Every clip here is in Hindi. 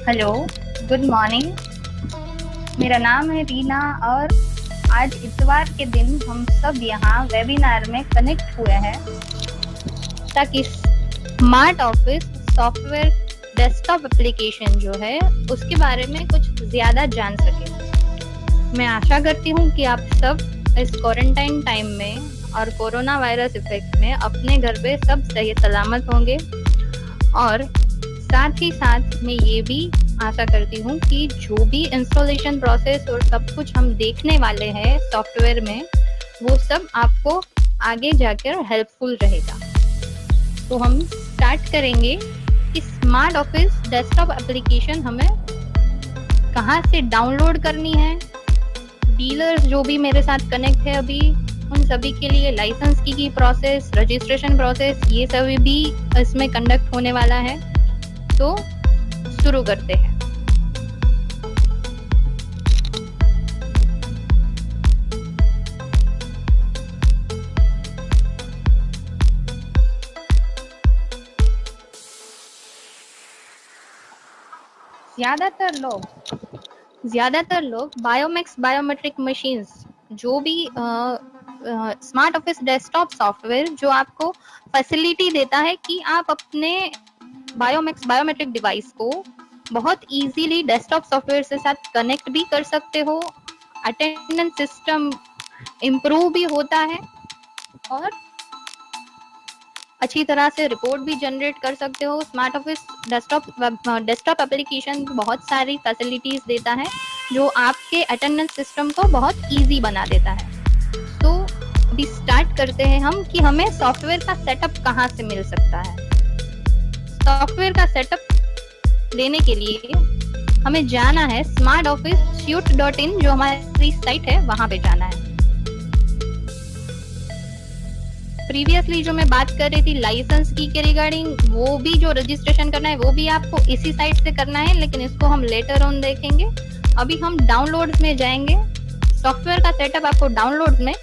Hello, good morning. मेरा नाम है रीना और आज इतवार के दिन हम सब यहाँ वेबिनार में कनेक्ट हुए हैं ताकि smart office software desktop application जो है उसके बारे में कुछ ज़्यादा जान सके। मैं आशा करती हूँ कि आप सब इस क्वारंटाइन टाइम में और कोरोना वायरस इफेक्ट में अपने घर पे सब सही सलामत होंगे और साथ ही साथ मैं ये भी आशा करती हूँ कि जो भी इंस्टॉलेशन प्रोसेस और सब कुछ हम देखने वाले हैं सॉफ्टवेयर में वो सब आपको आगे जाकर हेल्पफुल रहेगा। तो हम स्टार्ट करेंगे कि स्मार्ट ऑफिस डेस्कटॉप एप्लीकेशन हमें कहाँ से डाउनलोड करनी है। डीलर्स जो भी मेरे साथ कनेक्ट है अभी उन सभी के लिए लाइसेंस की प्रोसेस, रजिस्ट्रेशन प्रोसेस ये सभी भी इसमें कंडक्ट होने वाला है। तो शुरू करते हैं। ज्यादातर लोग बायोमेक्स बायोमेट्रिक मशीन्स जो भी स्मार्ट ऑफिस डेस्कटॉप सॉफ्टवेयर जो आपको फैसिलिटी देता है कि आप अपने बायोमेक्स बायोमेट्रिक डिवाइस को बहुत इजीली डेस्कटॉप सॉफ्टवेयर से साथ कनेक्ट भी कर सकते हो। अटेंडेंस सिस्टम इम्प्रूव भी होता है और अच्छी तरह से रिपोर्ट भी जनरेट कर सकते हो। स्मार्ट ऑफिस डेस्कटॉप एप्लीकेशन बहुत सारी फैसिलिटीज देता है जो आपके अटेंडेंस सिस्टम को बहुत इजी बना देता है। तो अभी स्टार्ट करते हैं हम कि हमें सॉफ्टवेयर का सेटअप कहाँ से मिल सकता है। सॉफ्टवेयर का सेटअप लेने के लिए हमें जाना है smartofficesuite.in जो हमारी साइट है वहां पे जाना है। प्रीवियसली जो मैं बात कर रही थी लाइसेंस की के रिगार्डिंग वो भी जो रजिस्ट्रेशन करना है वो भी आपको इसी साइट से करना है, लेकिन इसको हम लेटर ऑन देखेंगे। अभी हम डाउनलोड्स में जाएंगे। सॉफ्टवेयर का सेटअप आपको डाउनलोड्स में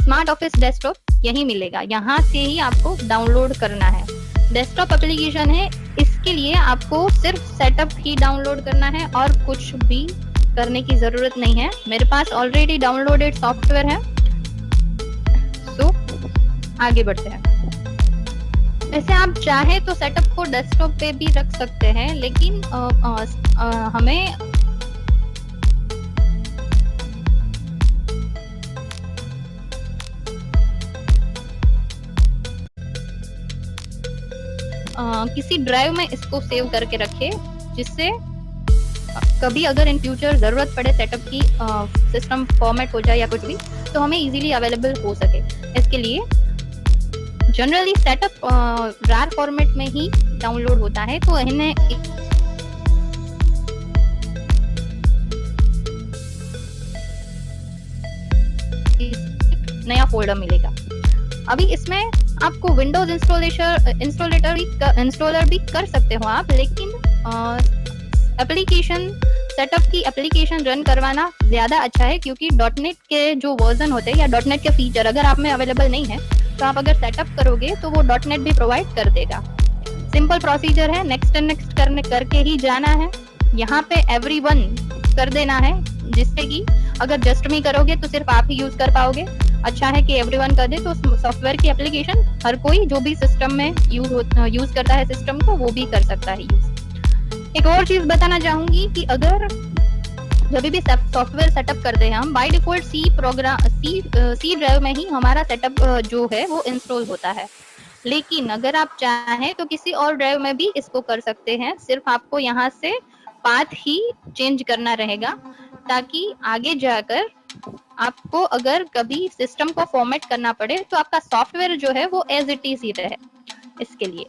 स्मार्ट ऑफिस डेस्कटॉप यही मिलेगा, यहाँ से ही आपको डाउनलोड करना है। डेस्कटॉप एप्लीकेशन है, इसके लिए आपको सिर्फ सेटअप ही डाउनलोड करना है और कुछ भी करने की जरूरत नहीं है। मेरे पास ऑलरेडी डाउनलोडेड सॉफ्टवेयर है। तो आगे बढ़ते हैं। वैसे आप चाहे तो सेटअप को डेस्कटॉप पे भी रख सकते हैं, लेकिन हमें किसी ड्राइव में इसको सेव करके रखे, जिससे कभी अगर इन फ्यूचर जरूरत पड़े सेटअप की, सिस्टम फॉर्मेट हो जाए या कुछ भी, तो हमें इजीली अवेलेबल हो सके। इसके लिए जनरली सेटअप रार फॉर्मेट में ही डाउनलोड होता है, तो इन्हें नया फोल्डर मिलेगा। अभी इसमें आपको विंडोज इंस्टॉलर भी कर सकते हो आप, लेकिन एप्लीकेशन सेटअप की एप्लीकेशन रन करवाना ज्यादा अच्छा है, क्योंकि डॉटनेट के जो वर्जन होते हैं या डॉटनेट के फीचर अगर आप में अवेलेबल नहीं है तो आप अगर सेटअप करोगे तो वो डॉटनेट भी प्रोवाइड कर देगा। सिंपल प्रोसीजर है, नेक्स्ट एंड नेक्स्ट करके ही जाना है। यहाँ पे एवरीवन कर देना है, जिससे कि अगर जस्ट में करोगे तो सिर्फ आप ही यूज कर पाओगे। अच्छा है कि एवरीवन कर दे, तो सॉफ्टवेयर की एप्लीकेशन हर कोई जो भी सिस्टम में यूज करता है सिस्टम को वो भी कर सकता है यूज। एक और चीज बताना चाहूंगी कि अगर जब भी सॉफ्टवेयर सेटअप करते हैं हम बाय डिफॉल्ट सी ड्राइव में ही हमारा सेटअप जो है वो इंस्टॉल होता है, लेकिन अगर आप चाहें तो किसी और ड्राइव में भी इसको कर सकते हैं। सिर्फ आपको यहाँ से पाथ ही चेंज करना रहेगा, ताकि आगे जाकर आपको अगर कभी सिस्टम को फॉर्मेट करना पड़े तो आपका सॉफ्टवेयर जो है वो एज इट इज ही रहे। इसके लिए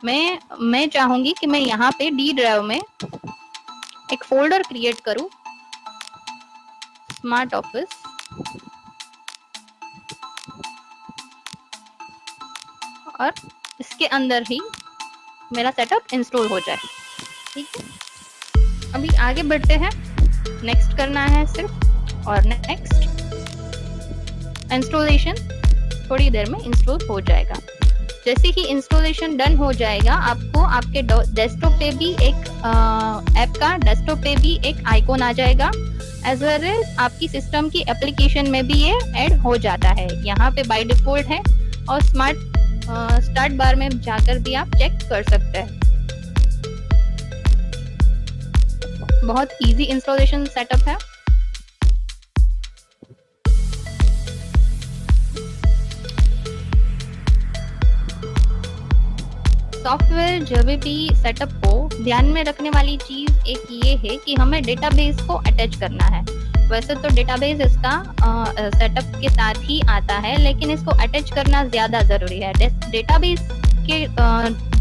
मैं चाहूंगी कि मैं यहाँ पे डी ड्राइव में एक फोल्डर क्रिएट करूं, स्मार्ट ऑफिस, और इसके अंदर ही मेरा सेटअप इंस्टॉल हो जाए। ठीक है, अभी आगे बढ़ते हैं। नेक्स्ट करना है सिर्फ, और नेक्स्ट इंस्टॉलेशन थोड़ी देर में इंस्टॉल हो जाएगा। जैसे ही इंस्टॉलेशन डन हो जाएगा, आपको आपके डेस्कटॉप पे भी एक ऐप का डेस्कटॉप पे भी एक आइकॉन आ जाएगा, एज वेल एज आपकी सिस्टम की एप्लीकेशन में भी ये ऐड हो जाता है। यहाँ पे बाय डिफॉल्ट है और स्टार्ट बार में जाकर भी आप चेक कर सकते हैं। बहुत इजी इंस्टॉलेशन सेटअप है। सॉफ्टवेयर जब भी सेटअप हो, ध्यान में रखने वाली चीज एक ये है कि हमें डेटाबेस को अटैच करना है। वैसे तो डेटाबेस इसका सेटअप के साथ ही आता है, लेकिन इसको अटैच करना ज्यादा जरूरी है। डेटाबेस के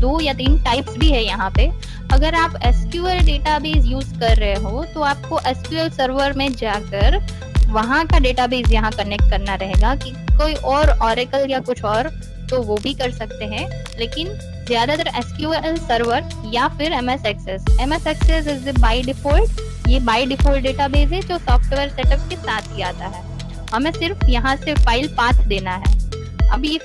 2 या 3 टाइप्स भी है यहाँ पे। अगर आप SQL डेटाबेस यूज कर रहे हो तो आपको SQL सर्वर में जाकर वहाँ का डेटाबेस यहाँ कनेक्ट करना रहेगा। कि कोई और Oracle या कुछ और तो वो भी कर सकते हैं, लेकिन ज्यादातर SQL सर्वर या फिर MS Access is by default. ये बाय डिफॉल्ट डेटाबेस है जो सॉफ्टवेयर सेटअप के साथ ही आता है। हमें सिर्फ यहाँ से फाइल पाथ देना है। अब ये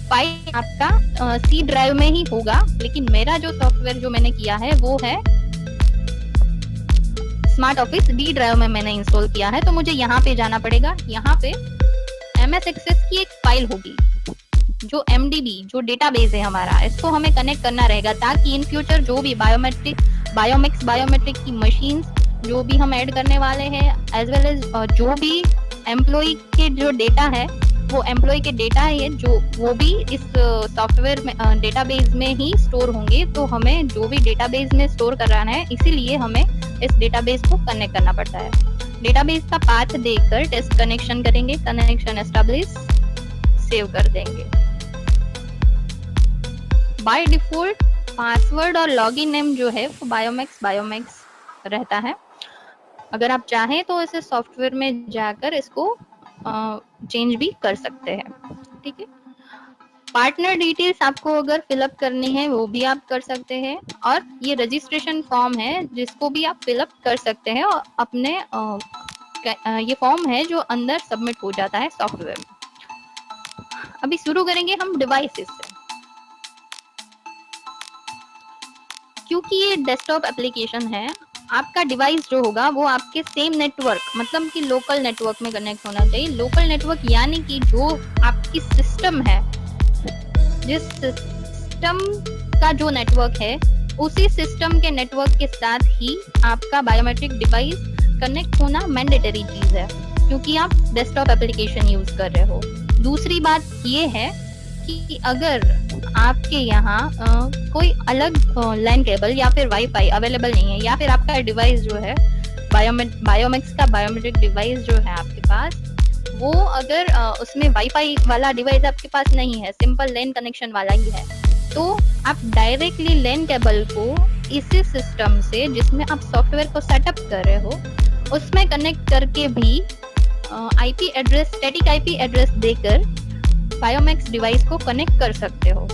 फाइल आपका C ड्राइव में ही होगा, लेकिन मेरा जो सॉफ्टवेयर जो मैंने किया है वो है स्मार्ट ऑफिस D ड्राइव में मैंने इंस्टॉल किया है। तो मुझे यहाँ पे जाना पड़ेगा। यहाँ पे MS Access की एक फाइल होगी जो MDB जो डेटाबेस है हमारा, इसको हमें कनेक्ट करना रहेगा, ताकि इन फ्यूचर जो भी बायोमेट्रिक की मशीन्स जो भी हम ऐड करने वाले हैं, एज वेल एज जो भी एम्प्लॉय के जो डेटा है, वो एम्प्लॉय के डेटा है जो वो भी इस सॉफ्टवेयर में डेटाबेस में ही स्टोर होंगे। तो हमें जो भी डेटाबेस में स्टोर कराना है, इसीलिए हमें इस डेटाबेस को कनेक्ट करना पड़ता है। डेटाबेस का पाथ देकर टेस्ट कनेक्शन करेंगे, कनेक्शन एस्टैब्लिश, सेव कर देंगे। बाय डिफॉल्ट पासवर्ड और लॉगिन नेम जो है वो बायोमेक्स रहता है। अगर आप चाहें तो इसे सॉफ्टवेयर में जाकर इसको चेंज भी कर सकते हैं। ठीक है। पार्टनर डिटेल्स आपको अगर फिलअप करनी है वो भी आप कर सकते हैं, और ये रजिस्ट्रेशन फॉर्म है जिसको भी आप फिलअप कर सकते हैं, और अपने ये फॉर्म है जो अंदर सबमिट हो जाता है सॉफ्टवेयर में। अभी शुरू करेंगे हम डिवाइसेस से। क्योंकि ये डेस्कटॉप एप्लीकेशन है, आपका डिवाइस जो होगा वो आपके सेम नेटवर्क, मतलब कि लोकल नेटवर्क में कनेक्ट होना चाहिए। लोकल नेटवर्क यानी कि जो आपकी सिस्टम है, जिस सिस्टम का जो नेटवर्क है, उसी सिस्टम के नेटवर्क के साथ ही आपका बायोमेट्रिक डिवाइस कनेक्ट होना मैंडेटरी चीज है, क्योंकि आप डेस्कटॉप एप्लीकेशन यूज कर रहे हो। दूसरी बात ये है कि अगर आपके यहाँ कोई अलग लैन केबल या फिर वाईफाई अवेलेबल नहीं है, या फिर आपका डिवाइस जो है बायोमेक्स का बायोमेट्रिक डिवाइस जो है आपके पास, वो अगर उसमें वाईफाई वाला डिवाइस आपके पास नहीं है, सिंपल लैन कनेक्शन वाला ही है, तो आप डायरेक्टली लैन केबल को इसी सिस्टम से जिसमें आप सॉफ्टवेयर को सेटअप कर रहे हो उसमें कनेक्ट करके भी IP address, static IP address देकर बायोमेक्स डिवाइस को कनेक्ट कर सकते हो।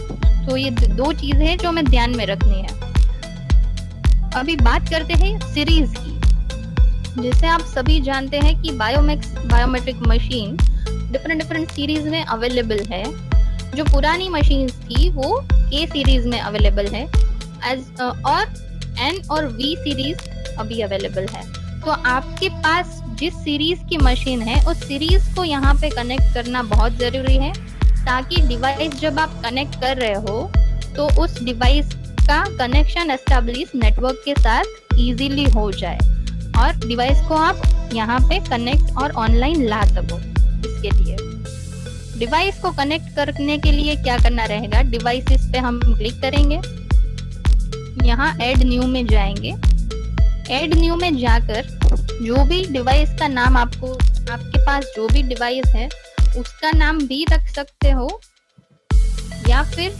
तो ये 2 चीजें हैं जो हमें ध्यान में रखनी है। अभी बात करते हैं सीरीज की। जैसे आप सभी जानते हैं कि बायोमेट्रिक मशीन डिफरेंट सीरीज में अवेलेबल है। जो पुरानी मशीन थी वो K सीरीज में अवेलेबल है, और N और V सीरीज अभी अवेलेबल है। तो आपके पास जिस सीरीज की मशीन है उस सीरीज को यहाँ पे कनेक्ट करना बहुत जरूरी है, ताकि डिवाइस जब आप कनेक्ट कर रहे हो तो उस डिवाइस का कनेक्शन एस्टैब्लिश नेटवर्क के साथ इजीली हो जाए, और डिवाइस को आप यहाँ पे कनेक्ट और ऑनलाइन ला सको। इसके लिए डिवाइस को कनेक्ट करने के लिए क्या करना रहेगा, डिवाइसेस पे हम क्लिक करेंगे, यहाँ ऐड न्यू में जाएंगे। ऐड न्यू में जाकर जो भी डिवाइस का नाम आपके पास जो भी डिवाइस है उसका नाम भी रख सकते हो, या फिर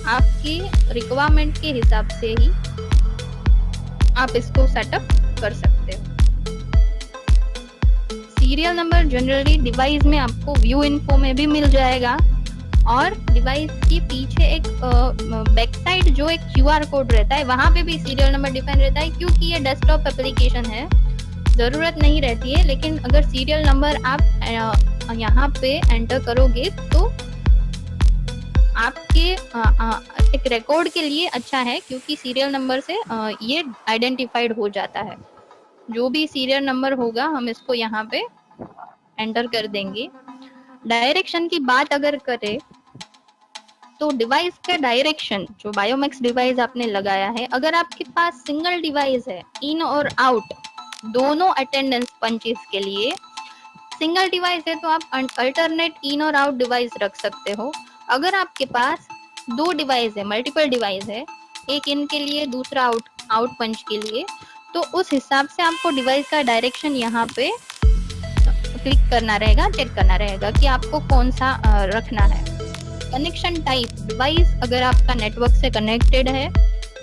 आपकी रिक्वायरमेंट के हिसाब से ही आप इसको सेटअप कर सकते हो। सीरियल नंबर जनरली डिवाइस में आपको व्यू इन्फो में भी मिल जाएगा, और डिवाइस के पीछे एक बैक साइड जो एक QR कोड रहता है, वहां पे भी सीरियल नंबर डिफाइन रहता है। क्योंकि ये डेस्कटॉप एप्लीकेशन है, जरूरत नहीं रहती है, लेकिन अगर सीरियल नंबर आप यहाँ पे एंटर करोगे तो आपके एक रिकॉर्ड के लिए अच्छा है, क्योंकि सीरियल नंबर से ये आइडेंटिफाइड हो जाता है। जो भी सीरियल नंबर होगा हम इसको यहाँ पे एंटर कर देंगे। डायरेक्शन की बात अगर करें तो डिवाइस का डायरेक्शन, जो बायोमेक्स डिवाइस आपने लगाया है, अगर आपके पास सिंगल डिवाइस है, इन और आउट दोनों अटेंडेंस पंचेस के लिए सिंगल डिवाइस है तो आप अल्टरनेट इन और आउट डिवाइस रख सकते हो। अगर आपके पास दो डिवाइस है, मल्टीपल डिवाइस है, एक इन के लिए दूसरा आउट पंच के लिए, तो उस हिसाब से आपको डिवाइस का डायरेक्शन यहाँ पे क्लिक करना रहेगा, चेक करना रहेगा कि आपको कौन सा रखना है। कनेक्शन टाइप, डिवाइस अगर आपका नेटवर्क से कनेक्टेड है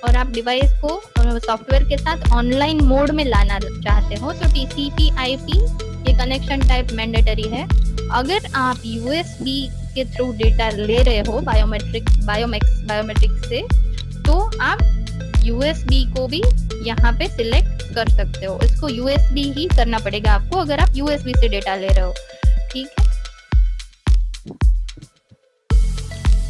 और आप डिवाइस को सॉफ्टवेयर के साथ ऑनलाइन मोड में लाना चाहते हो तो TCP/IP ये कनेक्शन टाइप मैंडेटरी है। अगर आप USB के थ्रू डेटा ले रहे हो बायोमेट्रिक से, तो आप USB को भी यहाँ पे सिलेक्ट कर सकते हो। इसको USB ही करना पड़ेगा आपको अगर आप USB से डेटा ले रहे हो, ठीक है।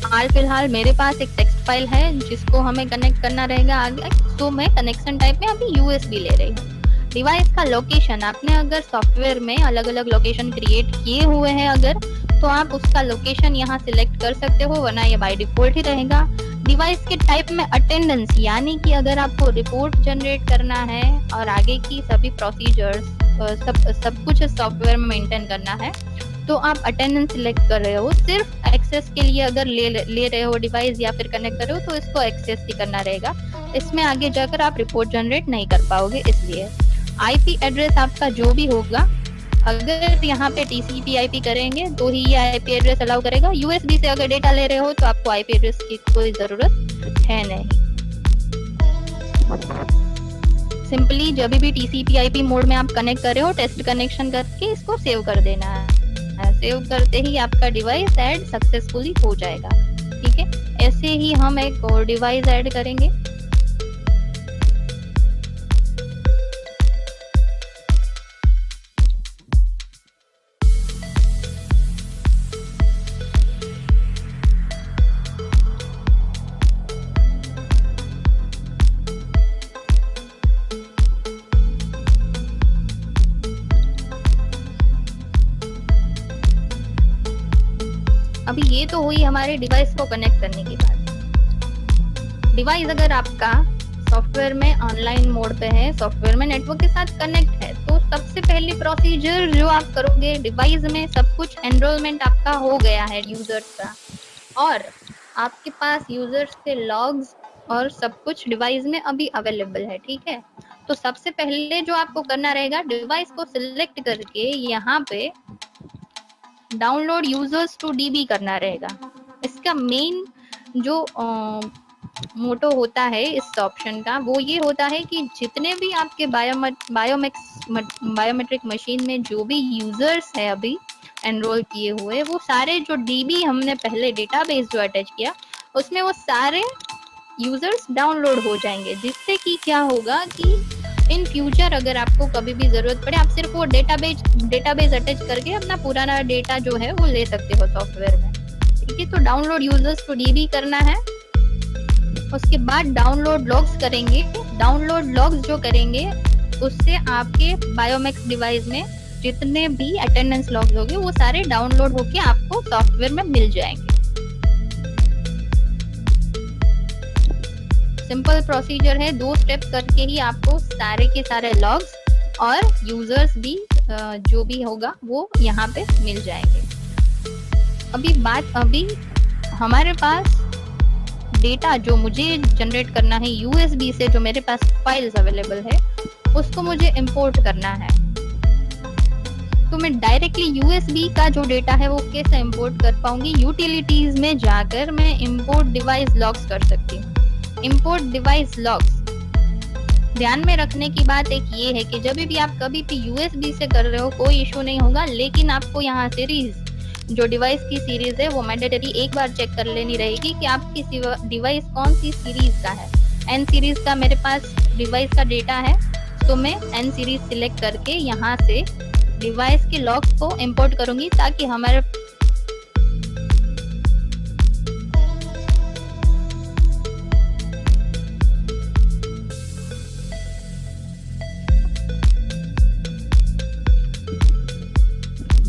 हाल फिलहाल मेरे पास एक टेक्स्ट फाइल है जिसको हमें कनेक्ट करना रहेगा आगे, तो मैं कनेक्शन टाइप में अभी USB ले रही हूँ। डिवाइस का लोकेशन, आपने अगर सॉफ्टवेयर में अलग अलग लोकेशन क्रिएट किए हुए हैं अगर, तो आप उसका लोकेशन यहाँ सिलेक्ट कर सकते हो, वरना ये बाय डिफॉल्ट ही रहेगा। डिवाइस के टाइप में अटेंडेंस, यानी कि अगर आपको रिपोर्ट जनरेट करना है और आगे की सभी प्रोसीजर्स सब कुछ सॉफ्टवेयर में मेंटेन करना है, तो आप अटेंडेंस सिलेक्ट कर रहे हो। सिर्फ एक्सेस के लिए अगर ले रहे हो डिवाइस या फिर कनेक्ट कर रहे हो तो इसको एक्सेस ही करना रहेगा। इसमें आगे जाकर आप रिपोर्ट जनरेट नहीं कर पाओगे। इसलिए IP एड्रेस आपका जो भी होगा, अगर यहाँ पे TCP/IP करेंगे तो ही ये IP एड्रेस अलाउ करेगा। USB से अगर डेटा ले रहे हो तो आपको IP एड्रेस की कोई जरूरत है नहीं। सिंपली जब भी TCP/IP मोड में आप कनेक्ट कर रहे हो, टेस्ट कनेक्शन करके इसको सेव कर देना है। सेव करते ही आपका डिवाइस ऐड सक्सेसफुली हो जाएगा, ठीक है। ऐसे ही हम एक और डिवाइस ऐड करेंगे। अभी ये तो हुई हमारे डिवाइस को कनेक्ट करने की बात। डिवाइस अगर आपका सॉफ्टवेयर में ऑनलाइन मोड पे है, सॉफ्टवेयर में नेटवर्क के साथ कनेक्ट है, तो सबसे पहली प्रोसीजर जो आप करोगे, डिवाइस में सब कुछ एनरोलमेंट आपका हो गया है यूजर्स का, और आपके पास यूजर्स के लॉग्स और सब कुछ डिवाइस में अभी अवेलेबल है, ठीक है। तो सबसे पहले जो आपको करना रहेगा, डिवाइस को सिलेक्ट करके यहाँ पे डाउनलोड यूजर्स टू DB करना रहेगा। इसका मेन जो मोटो होता है इस ऑप्शन का, वो ये होता है कि जितने भी आपके बायोमेट्रिक मशीन में जो भी यूजर्स है अभी एनरोल किए हुए, वो सारे जो DB हमने पहले डेटाबेस जो अटैच किया, उसमें वो सारे यूजर्स डाउनलोड हो जाएंगे। जिससे कि क्या होगा कि इन फ्यूचर अगर आपको कभी भी जरूरत पड़े, आप सिर्फ वो डेटाबेस अटैच करके अपना पुराना डेटा जो है वो ले सकते हो सॉफ्टवेयर में, ठीक है। तो डाउनलोड यूजर्स टू DB करना है। उसके बाद डाउनलोड लॉग्स करेंगे। डाउनलोड लॉग्स जो करेंगे उससे आपके बायोमेक्स डिवाइस में जितने भी अटेंडेंस लॉग्स होंगे वो सारे डाउनलोड होके आपको सॉफ्टवेयर में मिल जाएंगे। सिंपल प्रोसीजर है, 2 स्टेप करके ही आपको सारे के सारे लॉग्स और यूजर्स भी जो भी होगा वो यहाँ पे मिल जाएंगे। अभी हमारे पास डेटा जो मुझे जनरेट करना है USB से, जो मेरे पास फाइल्स अवेलेबल है, उसको मुझे इंपोर्ट करना है। तो मैं डायरेक्टली USB का जो डेटा है वो कैसे इंपोर्ट कर पाऊंगी? यूटिलिटीज में जाकर मैं इंपोर्ट डिवाइस लॉग्स कर सकती हूँ। इंपोर्ट डिवाइस लॉग्स, ध्यान में रखने की बात एक ये है कि जब भी आप कभी भी USB से कर रहे हो कोई इशू नहीं होगा, लेकिन आपको यहाँ सीरीज जो डिवाइस की सीरीज है वो मैंडेटरी एक बार चेक कर लेनी रहेगी कि आपकी डिवाइस कौन सी सीरीज का है। एन सीरीज का मेरे पास डिवाइस का डेटा है, तो मैं एन सीरीज सिलेक्ट करके यहाँ से डिवाइस के लॉग्स को इंपोर्ट करूंगी ताकि हमारे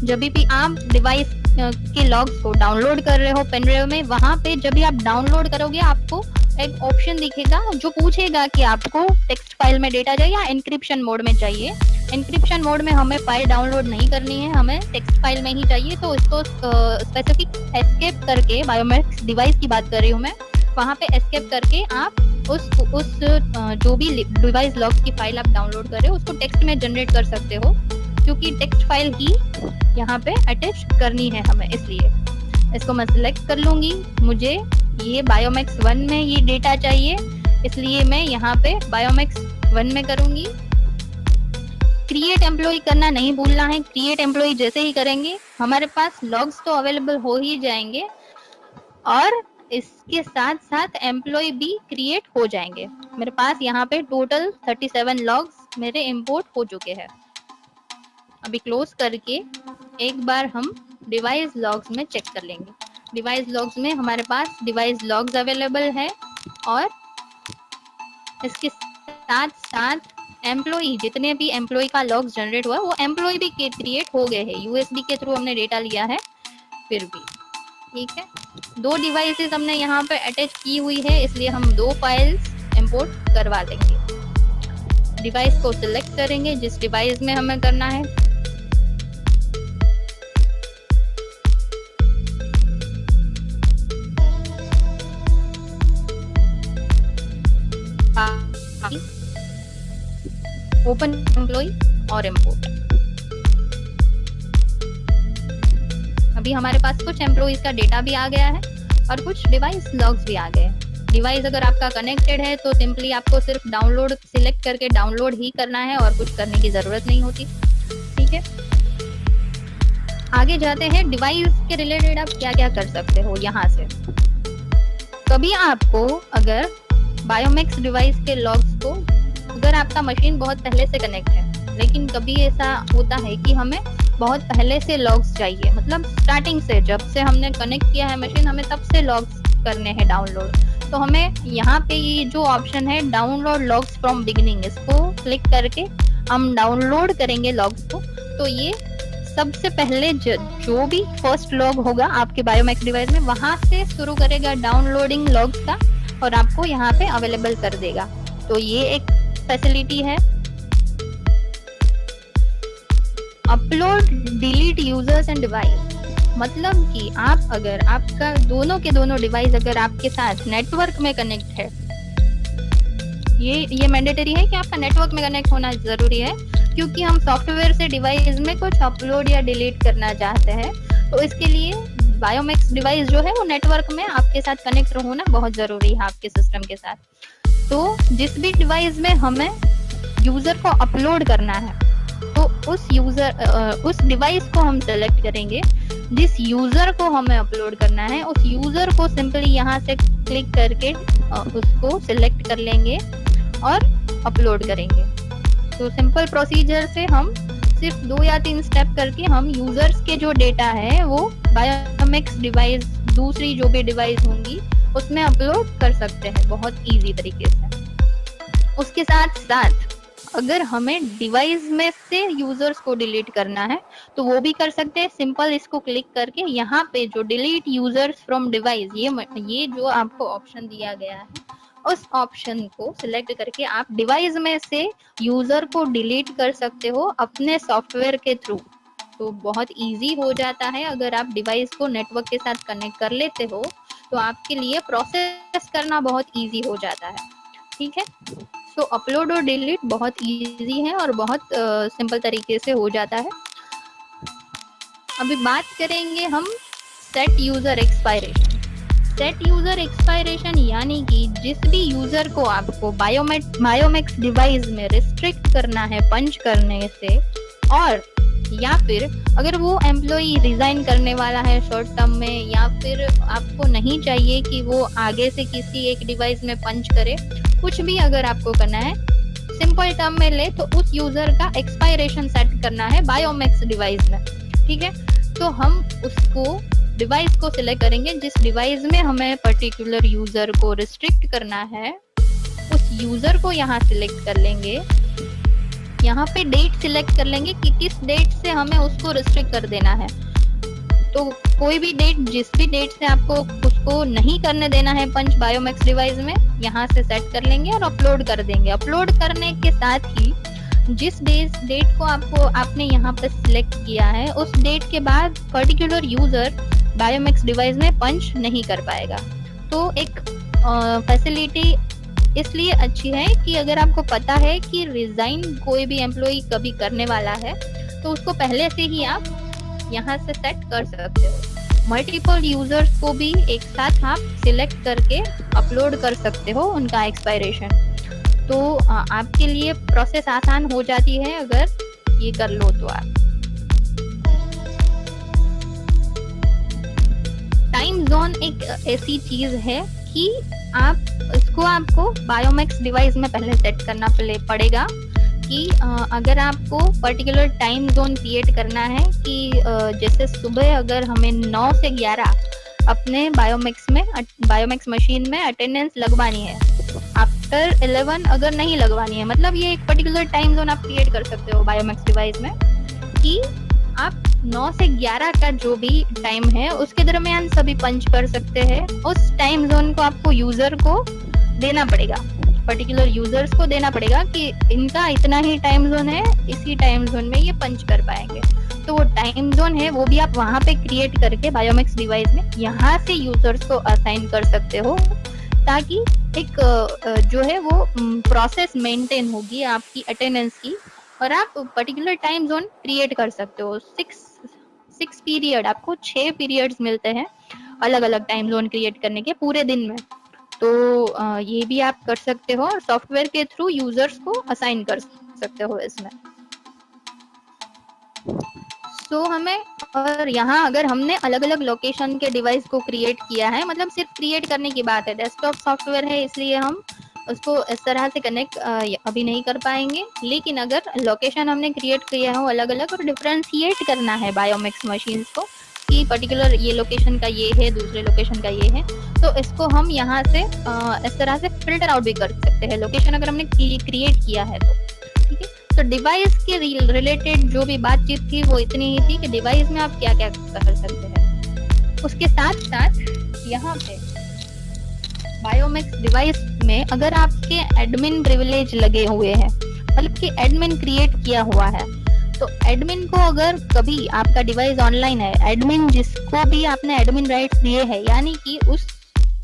जब भी आप डिवाइस के लॉग्स को डाउनलोड कर रहे हो पेन ड्राइव में, वहां पे जब भी आप डाउनलोड करोगे आपको एक ऑप्शन दिखेगा जो पूछेगा कि आपको टेक्स्ट फाइल में डेटा चाहिए या एन्क्रिप्शन मोड में चाहिए। एन्क्रिप्शन मोड में हमें फाइल डाउनलोड नहीं करनी है, हमें टेक्स्ट फाइल में ही चाहिए। तो इसको स्पेसिफिक एस्केप करके, बायोमेट्रिक्स डिवाइस की बात कर रही हूँ मैं, वहां पे एस्केप करके आप उस जो भी डिवाइस लॉग्स की फाइल आप डाउनलोड कर रहे हो उसको टेक्स्ट में जनरेट कर सकते हो, क्योंकि टेक्स्ट फाइल ही यहाँ पे अटैच करनी है हमें। इसलिए इसको मैं सिलेक्ट कर लूंगी। मुझे ये बायोमैक्स 1 में ये डेटा चाहिए, इसलिए मैं यहाँ पे बायोमैक्स 1 में करूंगी। क्रिएट एम्प्लॉय करना नहीं भूलना है। क्रिएट एम्प्लॉय जैसे ही करेंगे हमारे पास लॉग्स तो अवेलेबल हो ही जाएंगे और इसके साथ साथ एम्प्लॉय भी क्रिएट हो जाएंगे। मेरे पास यहाँ पे टोटल 37 लॉग्स मेरे इंपोर्ट हो चुके हैं। अभी क्लोज करके एक बार हम डिवाइस लॉग्स में चेक कर लेंगे। डिवाइस लॉग्स में हमारे पास डिवाइस लॉग्स अवेलेबल है और इसके साथ साथ एम्प्लॉय, जितने भी एम्प्लॉय का लॉग्स जनरेट हुआ वो एम्प्लॉय भी क्रिएट हो गए हैं। यूएसबी के थ्रू हमने डेटा लिया है फिर भी, ठीक है। 2 डिवाइसेस हमने यहाँ पे अटैच की हुई है, इसलिए हम 2 फाइल्स इंपोर्ट करवा लेंगे। डिवाइस को सिलेक्ट करेंगे जिस डिवाइस में हमें करना है। ओपन एम्प्लॉय और इंपोर्ट। अभी हमारे पास कुछ एम्प्लॉइज का डेटा भी आ गया है और कुछ डिवाइस लॉग्स भी आ गए। डिवाइस अगर आपका कनेक्टेड है तो सिंपली आपको सिर्फ डाउनलोड सिलेक्ट करके डाउनलोड ही करना है और कुछ करने की जरूरत नहीं होती, ठीक है। आगे जाते हैं, डिवाइस के रिलेटेड आप क्या क्या कर सकते हो यहाँ से। कभी आपको अगर बायोमैक्स डिवाइस के लॉग्स को, अगर आपका मशीन बहुत पहले से कनेक्ट है, लेकिन कभी ऐसा होता है कि हमें बहुत पहले से लॉग्स चाहिए, मतलब स्टार्टिंग से जब से हमने कनेक्ट किया है मशीन, हमें तब से लॉग्स करने हैं डाउनलोड, तो हमें यहाँ पे ये जो ऑप्शन है डाउनलोड लॉग्स फ्रॉम बिगिनिंग, इसको क्लिक करके हम डाउनलोड करेंगे लॉग्स को। तो ये सबसे पहले जो भी फर्स्ट लॉग होगा आपके बायोमैक्स डिवाइस में, वहां से शुरू करेगा डाउनलोडिंग लॉग्स का और आपको यहाँ पे अवेलेबल कर देगा। तो ये एक फैसिलिटी है। Upload delete users and device, मतलब कि आप अगर आपका दोनों के दोनों डिवाइस अगर आपके साथ नेटवर्क में कनेक्ट है, ये मैंडेटरी है कि आपका नेटवर्क में कनेक्ट होना जरूरी है, क्योंकि हम सॉफ्टवेयर से डिवाइस में कुछ अपलोड या डिलीट करना चाहते हैं। तो इसके लिए बायोमैक्स डिवाइस जो है वो नेटवर्क में आपके साथ कनेक्ट होना बहुत जरूरी है आपके सिस्टम के साथ। तो जिस भी डिवाइस में हमें यूजर को अपलोड करना है, तो उस डिवाइस को हम सेलेक्ट करेंगे। जिस यूजर को हमें अपलोड करना है उस यूजर को सिंपली यहाँ से क्लिक करके उसको सिलेक्ट कर लेंगे और अपलोड करेंगे। तो सिंपल प्रोसीजर से हम सिर्फ 2 या 3 स्टेप करके हम यूजर्स के जो डेटा है वो बायोमैक्स डिवाइस, दूसरी जो भी डिवाइस होंगी उसमें अपलोड कर सकते हैं बहुत इजी तरीके से। उसके साथ साथ अगर हमें डिवाइस में से यूजर्स को डिलीट करना है तो वो भी कर सकते हैं। सिंपल इसको क्लिक करके यहाँ पे जो डिलीट यूजर्स फ्रॉम डिवाइस, ये जो आपको ऑप्शन दिया गया है उस ऑप्शन को सिलेक्ट करके आप डिवाइस में से यूजर को डिलीट कर सकते हो अपने सॉफ्टवेयर के थ्रू। तो बहुत इजी हो जाता है। अगर आप डिवाइस को नेटवर्क के साथ कनेक्ट कर लेते हो तो आपके लिए प्रोसेस करना बहुत इजी हो जाता है, ठीक है। सो अपलोड और डिलीट बहुत इजी है और बहुत सिंपल तरीके से हो जाता है। अभी बात करेंगे हम set user expiration. Set user expiration यानी कि जिस भी यूजर को आपको बायोमैक्स डिवाइस में रिस्ट्रिक्ट करना है पंच करने से, और या फिर अगर वो एम्प्लॉय रिजाइन करने वाला है शॉर्ट टर्म में, या फिर आपको नहीं चाहिए कि वो आगे से किसी एक डिवाइस में पंच करे, कुछ भी अगर आपको करना है, सिंपल टर्म में ले तो उस यूजर का एक्सपायरेशन सेट करना है बायोमेक्स डिवाइस में। ठीक है, तो हम उसको डिवाइस को सिलेक्ट करेंगे जिस डिवाइस में हमें पर्टिकुलर यूजर को रिस्ट्रिक्ट करना है, उस यूजर को यहाँ सिलेक्ट कर लेंगे। यहाँ पे डेट सिलेक्ट कर लेंगे कि किस डेट से हमें उसको रिस्ट्रिक्ट कर देना है। तो कोई भी डेट, जिस भी डेट से आपको उसको नहीं करने देना है पंच बायोमेक्स डिवाइस में, यहाँ से सेट कर लेंगे और अपलोड कर देंगे। अपलोड करने के साथ ही जिस डेट को आपने यहाँ पे सिलेक्ट किया है, उस डेट के बाद पर्टिकुलर यूजर बायोमेक्स डिवाइस में पंच नहीं कर पाएगा। तो एक फैसिलिटी इसलिए अच्छी है कि अगर आपको पता है कि रिजाइन कोई भी एम्प्लॉय कभी करने वाला है, तो उसको पहले से ही आप यहाँ से सेट कर सकते हो। मल्टीपल यूजर्स को भी एक साथ आप सिलेक्ट करके अपलोड कर सकते हो उनका एक्सपायरेशन। तो आपके लिए प्रोसेस आसान हो जाती है अगर ये कर लो तो। आप टाइम जोन एक ऐसी चीज है कि आपको बायोमेक्स डिवाइस में पहले सेट करना पड़ेगा कि अगर आपको पर्टिकुलर टाइम जोन क्रिएट करना है कि जैसे सुबह अगर हमें 9 से 11 अपने बायोमेक्स मशीन में अटेंडेंस लगवानी है, आफ्टर 11 अगर नहीं लगवानी है, मतलब ये एक पर्टिकुलर टाइम जोन आप क्रिएट कर सकते हो बायोमेक्स डिवाइस में कि आप 9 से 11 का जो भी टाइम है उसके दरमियान सभी पंच कर सकते हैं। उस टाइम जोन को आपको यूजर को देना पड़ेगा, पर्टिकुलर यूजर्स को देना पड़ेगा कि इनका इतना ही टाइम जोन है, इसी टाइम जोन में ये पंच कर पाएंगे। तो वो टाइम जोन है वो भी आप वहां पे क्रिएट करके बायोमेक्स डिवाइस में यहाँ से यूजर्स को असाइन कर सकते हो, ताकि एक जो है वो प्रोसेस मेंटेन होगी आपकी अटेंडेंस की, और आप पर्टिकुलर टाइम जोन क्रिएट कर सकते हो। 6 पीरियड, आपको 6 पीरियड्स मिलते हैं अलग अलग टाइम जोन क्रिएट करने के पूरे दिन में। तो ये भी आप कर सकते हो और सॉफ्टवेयर के थ्रू यूजर्स को असाइन कर सकते हो इसमें। तो हमें, और यहाँ अगर हमने अलग अलग लोकेशन के डिवाइस को क्रिएट किया है, मतलब सिर्फ क्रिएट करने की बात है, डेस्कटॉप सॉफ्टवेयर है इसलिए हम उसको इस तरह से कनेक्ट अभी नहीं कर पाएंगे। लेकिन अगर लोकेशन हमने क्रिएट किया हो अलग अलग और डिफरेंशिएट करना है बायोमेक्स मशीन्स को कि पर्टिकुलर ये लोकेशन का ये है, दूसरे लोकेशन का ये है, तो इसको हम यहाँ से इस तरह से फिल्टर आउट भी कर सकते हैं लोकेशन अगर हमने क्रिएट किया है तो। ठीक है, तो डिवाइस के रिलेटेड जो भी बातचीत थी वो इतनी ही थी कि डिवाइस में आप क्या क्या कर सकते हैं। उसके साथ साथ यहाँ पे बायोमेक्स डिवाइस में अगर आपके एडमिन प्रिविलेज लगे हुए हैं, मतलब कि एडमिन क्रिएट किया हुआ है, तो एडमिन को अगर कभी आपका डिवाइस ऑनलाइन है, एडमिन जिसको भी आपने एडमिन राइट्स दिए हैं, यानी कि उस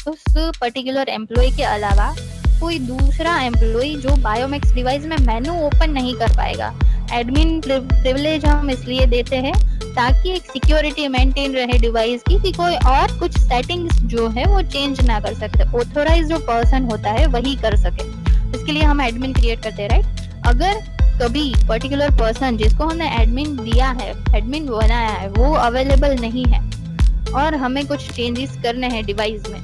पर्टिकुलर एम्प्लॉय के अलावा कोई दूसरा एम्प्लॉय जो बायोमेक्स डिवाइस में मेनू ओपन नहीं कर पाएगा। एडमिन प्रिविलेज हम इसलिए देते हैं ताकि एक सिक्योरिटी मेंटेन रहे डिवाइस की, कि कोई और कुछ सेटिंग्स जो है वो चेंज ना कर सकते, ऑथोराइज जो पर्सन होता है वही कर सके। इसके लिए हम एडमिन क्रिएट करते हैं, राइट। अगर कभी पर्टिकुलर पर्सन जिसको हमने एडमिन दिया है, एडमिन बनाया है, वो अवेलेबल नहीं है और हमें कुछ चेंजेस करने हैं डिवाइस में,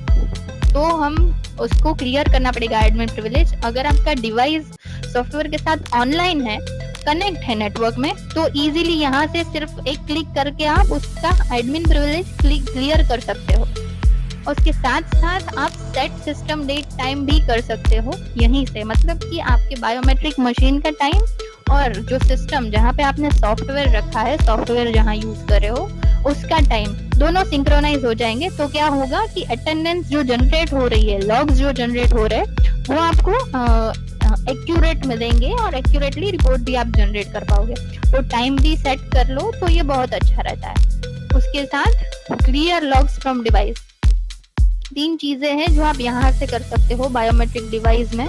तो हम उसको क्लियर करना पड़ेगा एडमिन प्रिविलेज। अगर आपका डिवाइस सॉफ्टवेयर के साथ ऑनलाइन है, कनेक्ट है नेटवर्क में, तो इजीली यहाँ से सिर्फ एक क्लिक करके आप उसका एडमिन प्रिविलेज क्लियर कर सकते हो। उसके साथ साथ आप सेट सिस्टम डेट टाइम भी कर सकते हो यहीं से, मतलब कि आपके बायोमेट्रिक मशीन का टाइम और जो सिस्टम जहाँ पे आपने सॉफ्टवेयर रखा है, सॉफ्टवेयर जहाँ यूज कर रहे हो, उसका टाइम दोनों सिंक्रोनाइज हो जाएंगे। तो क्या होगा कि अटेंडेंस जो जनरेट हो रही है, लॉग्स जो जनरेट हो रहे हैं, वो आपको एक्यूरेट मिलेंगे और एक्यूरेटली रिपोर्ट भी आप जनरेट कर पाओगे। तो टाइम भी सेट कर लो तो ये बहुत अच्छा रहता है। उसके साथ क्लियर लॉग्स फ्रॉम डिवाइस, 3 चीजें हैं जो आप यहाँ से कर सकते हो बायोमेट्रिक डिवाइस में।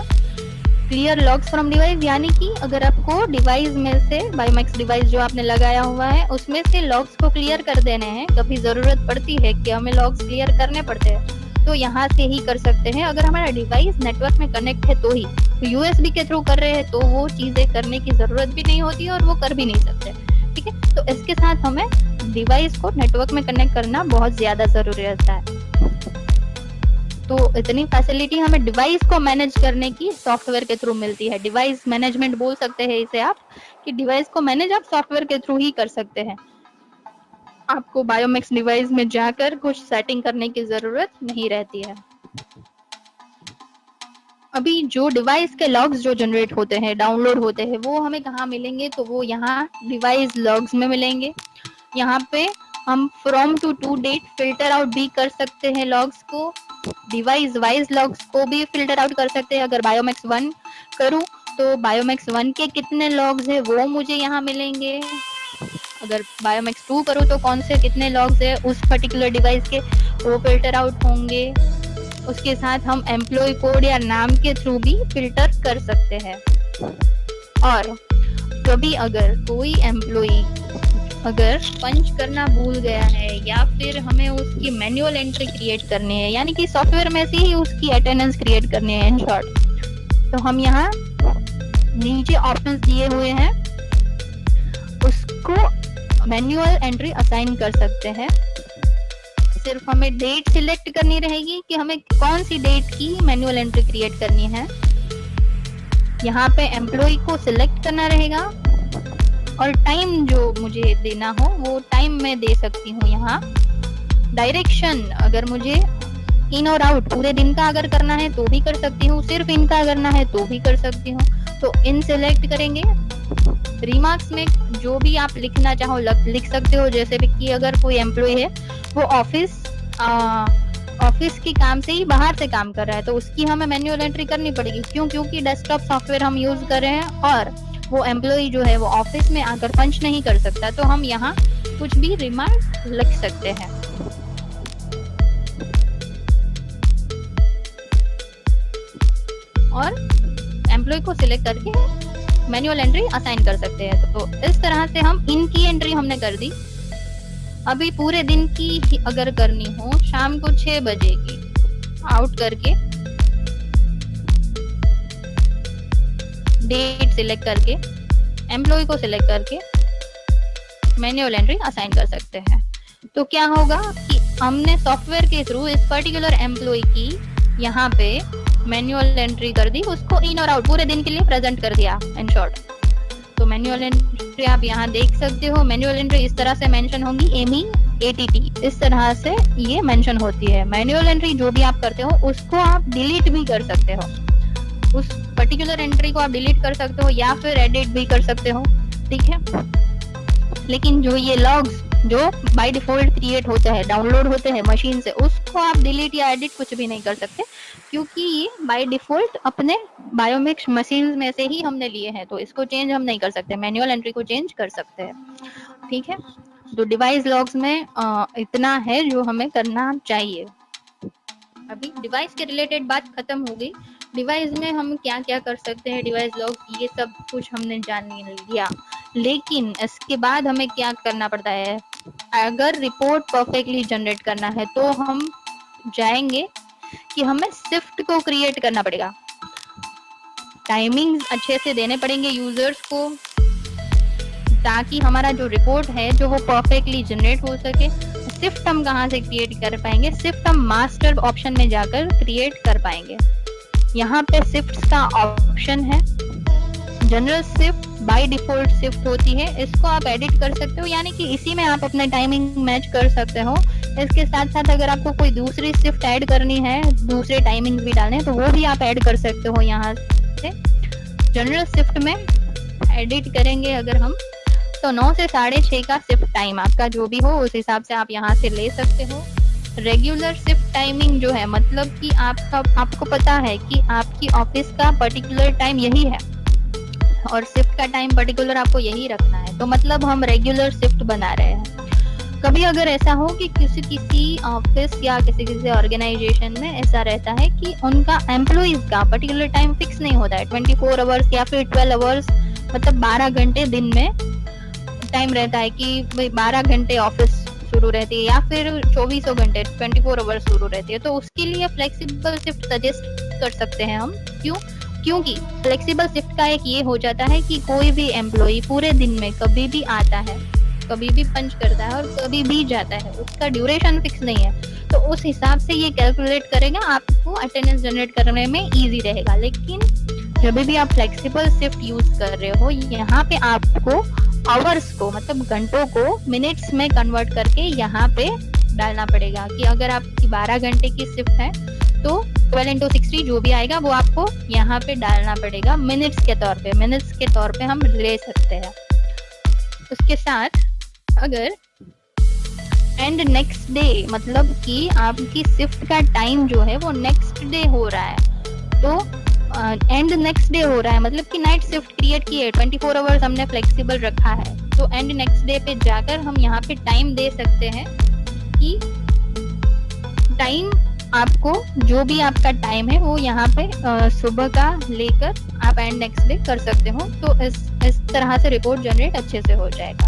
क्लियर लॉग्स फ्रॉम डिवाइस यानी कि अगर आपको डिवाइस में से बायोमेक्स डिवाइस जो आपने लगाया हुआ है उसमें से लॉग्स को क्लियर कर देने हैं, कभी जरूरत पड़ती है कि हमें लॉग्स क्लियर करने पड़ते हैं, तो यहाँ से ही कर सकते हैं। अगर हमारा डिवाइस नेटवर्क में कनेक्ट है तो ही, तो यूएसबी के थ्रू कर रहे हैं तो वो चीजें करने की जरूरत भी नहीं होती और वो कर भी नहीं सकते। ठीक है। तो इसके साथ हमें डिवाइस को नेटवर्क में कनेक्ट करना बहुत ज्यादा जरूरी रहता है। तो इतनी फैसिलिटी हमें डिवाइस को मैनेज करने की सॉफ्टवेयर के थ्रू मिलती है। डिवाइस मैनेजमेंट बोल सकते हैं इसे आप, कि डिवाइस को मैनेज आप सॉफ्टवेयर के थ्रू ही कर सकते हैं। आपको बायोमेक्स डिवाइस में जाकर कुछ सेटिंग करने की जरूरत नहीं रहती है। अभी जो डिवाइस के लॉग्स जो जनरेट होते हैं, डाउनलोड होते हैं, वो हमें कहाँ मिलेंगे? तो वो यहाँ डिवाइस लॉग्स में मिलेंगे। यहाँ पे हम from to date filter out भी कर सकते हैं लॉग्स को, डिवाइस वाइज लॉग्स को भी फिल्टर आउट कर सकते हैं। अगर बायोमेक्स 1 करूँ तो बायोमेक्स 1 के कितने लॉग्स है वो मुझे यहाँ मिलेंगे। अगर बायोमेक्स 2 करूँ तो कौन से कितने लॉग्स है उस पर्टिकुलर डिवाइस के, वो फिल्टर आउट होंगे। उसके साथ हम एम्प्लॉय कोड या नाम के थ्रू भी फिल्टर कर सकते हैं। और कभी अगर कोई एम्प्लॉय अगर पंच करना भूल गया है या फिर हमें उसकी मैन्युअल एंट्री क्रिएट करनी है, यानी कि सॉफ्टवेयर में से ही उसकी अटेंडेंस क्रिएट करनी है इन शॉर्ट, तो हम यहाँ नीचे ऑप्शंस दिए हुए हैं, उसको मैन्युअल एंट्री असाइन कर सकते हैं। सिर्फ हमें डेट सिलेक्ट करनी रहेगी कि हमें कौन सी डेट की मैन्युअल एंट्री क्रिएट करनी है। यहाँ पे एम्प्लॉय को सिलेक्ट करना रहेगा और टाइम जो मुझे देना हो वो टाइम मैं दे सकती हूँ। यहाँ डायरेक्शन अगर मुझे इन और आउट पूरे दिन का अगर करना है तो भी कर सकती हूँ, सिर्फ इनका करना है तो भी कर सकती हूँ। तो इन सिलेक्ट करेंगे। रिमार्क्स में जो भी आप लिखना चाहो लिख सकते हो, जैसे कि अगर कोई एम्प्लॉय है वो ऑफिस की काम से ही बाहर से काम कर रहा है तो उसकी हमें मैन्युअल एंट्री करनी पड़ेगी। क्यों? क्योंकि डेस्कटॉप सॉफ्टवेयर हम यूज कर रहे हैं और वो एम्प्लॉय जो है वो ऑफिस में आकर पंच नहीं कर सकता, तो हम यहाँ कुछ भी रिमार्क लिख सकते हैं। और एम्प्लॉय को सिलेक्ट करके मैन्युअल एंट्री असाइन कर सकते हैं। तो इस तरह से हम इनकी एंट्री हमने कर दी। अभी पूरे दिन की अगर करनी हो, शाम को 6 बजे की आउट करके डेट सिलेक्ट करके एम्प्लॉय को सिलेक्ट करके मैन्युअल एंट्री असाइन कर सकते हैं। तो क्या होगा कि हमने सॉफ्टवेयर के थ्रू इस पर्टिकुलर एम्प्लॉय की यहाँ पे मैन्युअल एंट्री कर दी, उसको इन और आउट पूरे दिन के लिए प्रेजेंट कर दिया इन शॉर्ट। तो मैन्युअल एंट्री आप यहाँ देख सकते हो। मैन्युअल एंट्री इस तरह से मेंशन होंगी, MEATT इस तरह से ये मेंशन होती है। मैन्युअल एंट्री जो भी आप करते हो उसको आप डिलीट भी कर सकते हो, उस पर्टिकुलर एंट्री को आप डिलीट कर सकते हो या फिर एडिट भी कर सकते हो, ठीक है। लेकिन जो ये लॉग्स जो बाय डिफॉल्ट क्रिएट होते हैं, डाउनलोड होते हैं मशीन से, उसको आप डिलीट या एडिट कुछ भी नहीं कर सकते, क्योंकि ये बाय डिफॉल्ट अपने बायोमेक्स मशीन में से ही हमने लिए हैं, तो इसको चेंज हम नहीं कर सकते। मैन्युअल एंट्री को चेंज कर सकते हैं, ठीक है। तो डिवाइस लॉग्स में इतना है जो हमें करना चाहिए। अभी डिवाइस के रिलेटेड बात खत्म हो गई। डिवाइस में हम क्या क्या कर सकते हैं, डिवाइस लॉग, ये सब कुछ हमने जान लिया। लेकिन इसके बाद हमें क्या करना पड़ता है? अगर रिपोर्ट परफेक्टली जनरेट करना है तो हम जाएंगे कि हमें शिफ्ट को क्रिएट करना पड़ेगा, टाइमिंग्स अच्छे से देने पड़ेंगे यूजर्स को, ताकि हमारा जो रिपोर्ट है जो वो परफेक्टली जनरेट हो सके। शिफ्ट हम कहाँ से क्रिएट कर पाएंगे? शिफ्ट हम मास्टर ऑप्शन में जाकर क्रिएट कर पाएंगे। यहाँ पे शिफ्ट्स का ऑप्शन है, general shift by default shift होती है, इसको आप एडिट कर सकते हो, यानी कि इसी में आप अपने टाइमिंग मैच कर सकते हो। इसके साथ साथ अगर आपको कोई दूसरी शिफ्ट ऐड करनी है, दूसरे टाइमिंग भी डालने हैं, तो वो भी आप ऐड कर सकते हो। यहाँ से जनरल शिफ्ट में एडिट करेंगे अगर हम, तो 9 से 6:30 का शिफ्ट टाइम आपका जो भी हो उस हिसाब से आप यहाँ से ले सकते हो। रेगुलर शिफ्ट टाइमिंग जो है, मतलब कि आपको पता है कि आपकी ऑफिस का पर्टिकुलर टाइम यही है और शिफ्ट का टाइम पर्टिकुलर आपको यही रखना है, तो मतलब हम रेगुलर शिफ्ट बना रहे हैं। कभी अगर ऐसा हो कि किसी ऑफिस या किसी ऑर्गेनाइजेशन में ऐसा रहता है कि उनका एम्प्लॉइज का पर्टिकुलर टाइम फिक्स नहीं होता है, 24 आवर्स या फिर 12 आवर्स, मतलब 12 घंटे दिन में टाइम रहता है कि 12 घंटे ऑफिस शुरू रहती है या फिर 24 घंटे 24 आवर्स शुरू रहती है, तो उसके लिए फ्लेक्सिबल शिफ्ट सजेस्ट कर सकते हैं हम। क्यों? क्योंकि फ्लेक्सिबल शिफ्ट का एक ये हो जाता है कि कोई भी एम्प्लॉय पूरे दिन में कभी भी आता है, कभी भी पंच करता है और कभी भी जाता है, उसका ड्यूरेशन फिक्स नहीं है, तो उस हिसाब से ये कैलकुलेट करेगा, आपको अटेंडेंस जनरेट करने में इजी रहेगा। लेकिन जब भी आप फ्लेक्सिबल शिफ्ट यूज कर रहे हो, यहाँ पे आपको आवर्स को मतलब घंटों को मिनट्स में कन्वर्ट करके यहाँ पे डालना पड़ेगा कि अगर आपकी 12 घंटे की शिफ्ट है तो 12 into 60 जो भी आएगा वो आपको यहाँ पे डालना पड़ेगा मिनट्स के तौर पे हम ले सकते हैं। उसके साथ अगर एंड नेक्स्ट डे मतलब कि आपकी शिफ्ट का टाइम जो है वो नेक्स्ट डे हो रहा है, तो एंड नेक्स्ट डे हो रहा है मतलब कि नाइट शिफ्ट क्रिएट की है, 24 आवर्स हमने फ्लेक्सिबल रखा है, तो एंड नेक्स्ट डे पे जाकर हम यहाँ पे टाइम दे सकते हैं कि टाइम आपको जो भी आपका टाइम है वो यहाँ पे सुबह का लेकर आप एंड नेक्स्ट डे कर सकते हो। तो इस तरह से रिपोर्ट जनरेट अच्छे से हो जाएगा।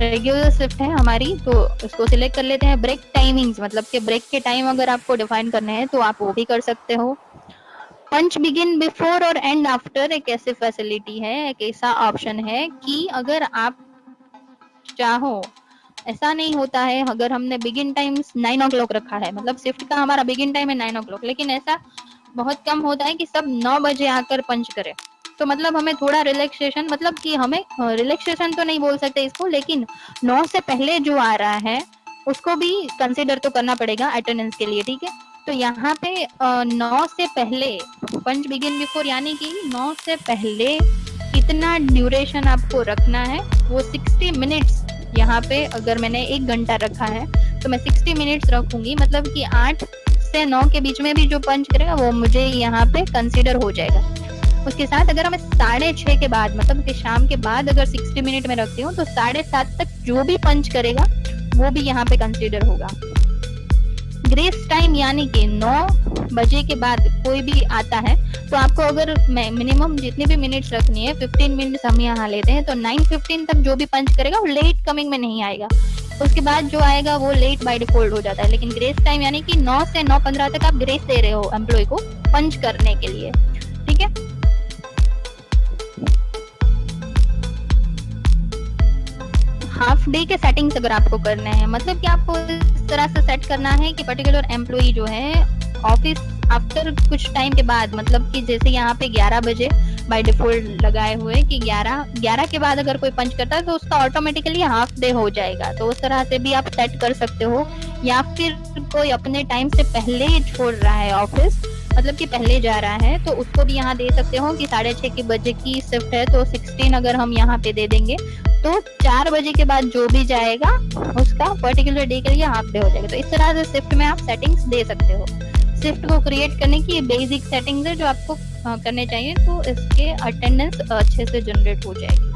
रेगुलर शिफ्ट है हमारी, तो उसको सिलेक्ट कर लेते हैं। ब्रेक टाइमिंग्स मतलब कि ब्रेक के टाइम अगर आपको डिफाइन करने हैं तो आप वो भी कर सकते हो। पंच बिगिन बिफोर और एंड आफ्टर एक ऐसी फैसिलिटी है, एक ऐसा ऑप्शन है कि अगर आप चाहो, ऐसा नहीं होता है अगर हमने बिगिन टाइम 9 o'clock रखा है, मतलब शिफ्ट का हमारा बिगिन टाइम है 9 o'clock, लेकिन ऐसा बहुत कम होता है कि सब 9 बजे आकर पंच करें, तो मतलब हमें थोड़ा रिलैक्सेशन, मतलब कि हमें रिलैक्सेशन तो नहीं बोल सकते इसको, लेकिन 9 से पहले जो आ रहा है उसको भी कंसीडर तो करना पड़ेगा अटेंडेंस के लिए, ठीक है। तो यहाँ पे 9 से पहले पंच बिगिन बिफोर यानी कि 9 से पहले कितना ड्यूरेशन आपको रखना है, वो 60 मिनट्स। यहाँ पे अगर मैंने 1 घंटा रखा है तो मैं 60 मिनट्स रखूंगी, मतलब कि 8 से 9 के बीच में भी जो पंच करेगा वो मुझे यहाँ पे कंसीडर हो जाएगा। उसके साथ अगर मैं 6:30 के बाद मतलब कि शाम के बाद अगर 60 मिनट में रखती हूँ तो 7:30 तक जो भी पंच करेगा वो भी यहाँ पे कंसीडर होगा। ग्रेस टाइम यानी कि 9 बजे के बाद कोई भी आता है तो आपको अगर मिनिमम जितनी भी मिनट्स रखनी है 15 मिनट्स हम यहाँ लेते हैं, तो 9:15 तक जो भी पंच करेगा वो लेट कमिंग में नहीं आएगा, उसके बाद जो आएगा वो लेट बाय डिफॉल्ट हो जाता है। लेकिन ग्रेस टाइम यानी कि 9 से 9:15 तक आप ग्रेस दे रहे हो एम्प्लॉय को पंच करने के लिए, ठीक है। हाफ डे के सेटिंग्स अगर आपको करने हैं, मतलब कि आपको इस तरह से सेट करना है कि पर्टिकुलर एम्प्लॉय जो है ऑफिस आफ्टर कुछ टाइम के बाद, मतलब कि जैसे यहाँ पे 11 बजे बाय डिफॉल्ट लगाए हुए कि 11 के बाद अगर कोई पंच करता है तो उसका ऑटोमेटिकली हाफ डे हो जाएगा, तो उस तरह से भी आप सेट कर सकते हो। या फिर कोई अपने टाइम से पहले छोड़ रहा है ऑफिस, मतलब कि पहले जा रहा है, तो उसको भी यहाँ दे सकते हो कि 6:30 बजे की शिफ्ट है तो 16 अगर हम यहाँ पे दे देंगे तो 4 बजे के बाद जो भी जाएगा उसका पर्टिकुलर डे के लिए हाफ डे हो जाएगा। तो इस तरह से शिफ्ट में आप सेटिंग्स दे सकते हो। शिफ्ट को क्रिएट करने की बेसिक सेटिंग्स है जो आपको करने चाहिए, तो इसके अटेंडेंस अच्छे से जनरेट हो जाएगी।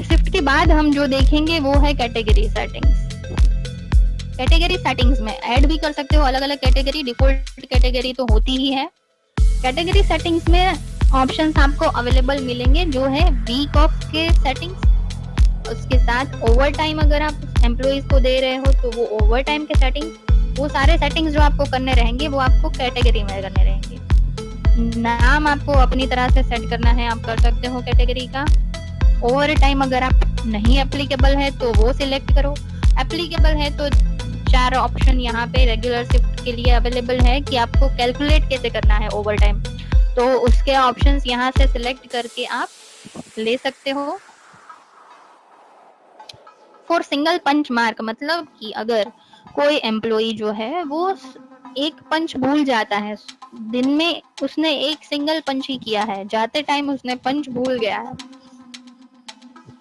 शिफ्ट के बाद हम जो देखेंगे वो है कैटेगरी सेटिंग्स। कैटेगरी सेटिंग्स में ऐड भी कर सकते हो अलग अलग कैटेगरी, डिफॉल्ट कैटेगरी तो होती ही है। कैटेगरी सेटिंग्स में ऑप्शंस आपको अवेलेबल मिलेंगे जो है वीक ऑफ के सेटिंग्स, उसके साथ ओवर टाइम अगर आप एम्प्लॉइज को दे रहे हो तो वो ओवर टाइम के सेटिंग्स, वो सारे सेटिंग्स जो आपको करने रहेंगे वो आपको कैटेगरी में करने रहेंगे। नाम आपको अपनी तरह से सेट करना है, आप कर सकते हो कैटेगरी का। ओवर टाइम अगर आप नहीं एप्लीकेबल है तो वो सिलेक्ट करो, एप्लीकेबल है तो 4 ऑप्शन यहाँ पे रेगुलर शिफ्ट के लिए अवेलेबल है कि आपको कैलकुलेट कैसे करना है ओवर टाइम, तो उसके ऑप्शंस यहाँ से सिलेक्ट करके आप ले सकते हो। फॉर सिंगल पंच मार्क, मतलब कि अगर कोई एम्प्लॉय जो है वो एक पंच भूल जाता है, दिन में उसने एक सिंगल पंच ही किया है, जाते टाइम उसने पंच भूल गया है,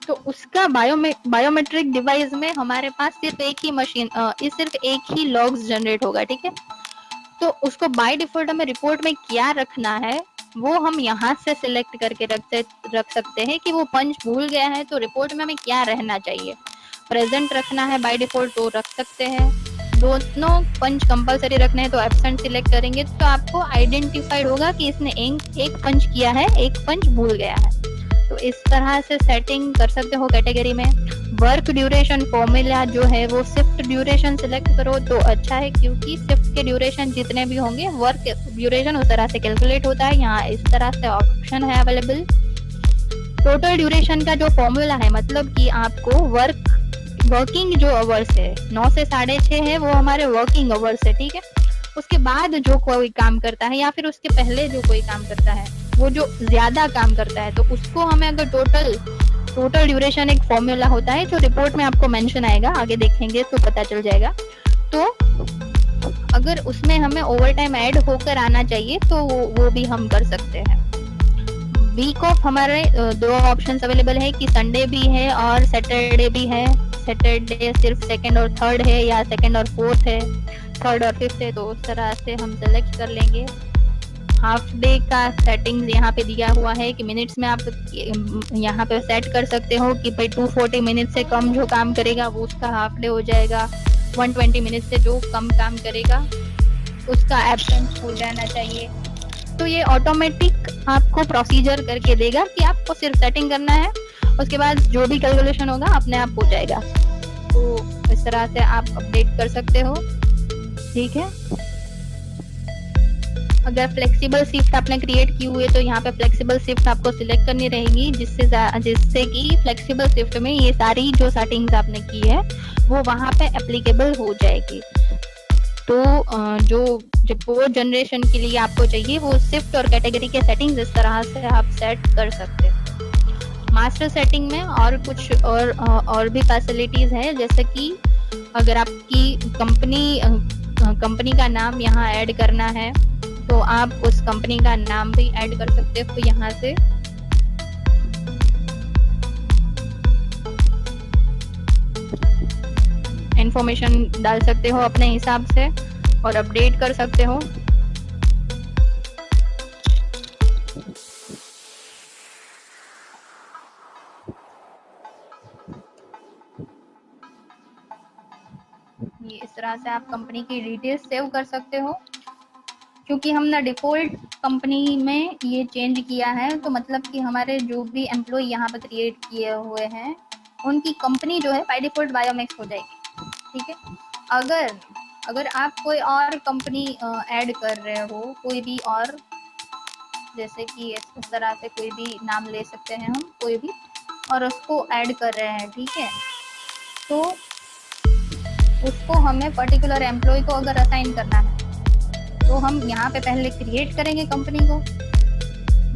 तो उसका बायोमेट्रिक डिवाइस में हमारे पास सिर्फ एक ही मशीन सिर्फ एक ही लॉग्स जनरेट होगा, ठीक है। तो उसको बाय डिफॉल्ट हमें रिपोर्ट में क्या रखना है वो हम यहाँ से सिलेक्ट करके रख सकते हैं कि वो पंच भूल गया है तो रिपोर्ट में हमें क्या रहना चाहिए। प्रेजेंट रखना है बाय डिफॉल्ट तो रख सकते हैं, दोनों पंच कंपलसरी रखने हैं तो एब्सेंट सिलेक्ट करेंगे तो आपको आइडेंटिफाइड होगा कि इसने एक पंच किया है, एक पंच भूल गया है। तो इस तरह से सेटिंग कर सकते हो कैटेगरी में। वर्क ड्यूरेशन फॉर्मूला जो है वो शिफ्ट ड्यूरेशन सिलेक्ट करो तो अच्छा है, क्योंकि शिफ्ट के ड्यूरेशन जितने भी होंगे वर्क ड्यूरेशन उस तरह से कैलकुलेट होता है। यहाँ इस तरह से ऑप्शन है अवेलेबल। टोटल ड्यूरेशन का जो फॉर्मूला है, मतलब कि आपको वर्किंग जो अवर्स है 9 से 6:30 है, वो हमारे वर्किंग अवर्स है, ठीक है। उसके बाद जो कोई काम करता है या फिर उसके पहले जो कोई काम करता है, वो जो ज्यादा काम करता है, तो उसको हमें अगर टोटल ड्यूरेशन एक फॉर्मूला होता है जो रिपोर्ट में आपको मेंशन आएगा, आगे देखेंगे तो पता चल जाएगा। तो अगर उसमें हमें ओवर टाइम ऐड होकर आना चाहिए तो वो भी हम कर सकते हैं। वीक ऑफ हमारे 2 ऑप्शंस अवेलेबल है कि संडे भी है और सैटरडे भी है। सैटरडे सिर्फ 2nd और 3rd है या 2nd और 4th है, 3rd और 5th है, तो उस तरह से हम सेलेक्ट कर लेंगे। हाफ डे का सेटिंग्स यहाँ पे दिया हुआ है कि मिनट्स में आप यहाँ पे सेट कर सकते हो कि भाई 240 मिनट से कम जो काम करेगा वो उसका हाफ डे हो जाएगा। 120 मिनट से जो कम काम करेगा उसका एब्सेंस हो जाना चाहिए। तो ये ऑटोमेटिक आपको प्रोसीजर करके देगा कि आपको सिर्फ सेटिंग करना है, उसके बाद जो भी कैलकुलेशन होगा अपने आप हो जाएगा। तो इस तरह से आप अपडेट कर सकते हो, ठीक है। अगर फ्लेक्सिबल शिफ्ट आपने क्रिएट की हुई है तो यहाँ पे फ्लेक्सिबल शिफ्ट आपको सिलेक्ट करनी रहेगी, जिससे कि फ्लेक्सिबल शिफ्ट में ये सारी जो सेटिंग्स आपने की है वो वहाँ पे एप्लीकेबल हो जाएगी। तो जो रिपोर्ट जनरेशन के लिए आपको चाहिए वो शिफ्ट और कैटेगरी के सेटिंग्स इस तरह से आप सेट कर सकते हैं। मास्टर सेटिंग में और कुछ और भी फैसिलिटीज है, जैसे कि अगर आपकी कंपनी का नाम यहाँ ऐड करना है तो आप उस कंपनी का नाम भी ऐड कर सकते हो यहाँ से। इंफॉर्मेशन डाल सकते हो अपने हिसाब से और अपडेट कर सकते हो। ये इस तरह से आप कंपनी की डिटेल्स सेव कर सकते हो। क्योंकि हमने डिफॉल्ट कंपनी में ये चेंज किया है, तो मतलब कि हमारे जो भी एम्प्लॉय यहाँ पर क्रिएट किए हुए हैं उनकी कंपनी जो है बाय डिफॉल्ट बायोमेक्स हो जाएगी, ठीक है। अगर आप कोई और कंपनी ऐड कर रहे हो, कोई भी और, जैसे कि इस तरह से कोई भी नाम ले सकते हैं हम, कोई भी, और उसको ऐड कर रहे हैं, ठीक है, तो उसको हमें पर्टिकुलर एम्प्लॉय को अगर असाइन करना है तो हम यहाँ पे पहले क्रिएट करेंगे कंपनी को,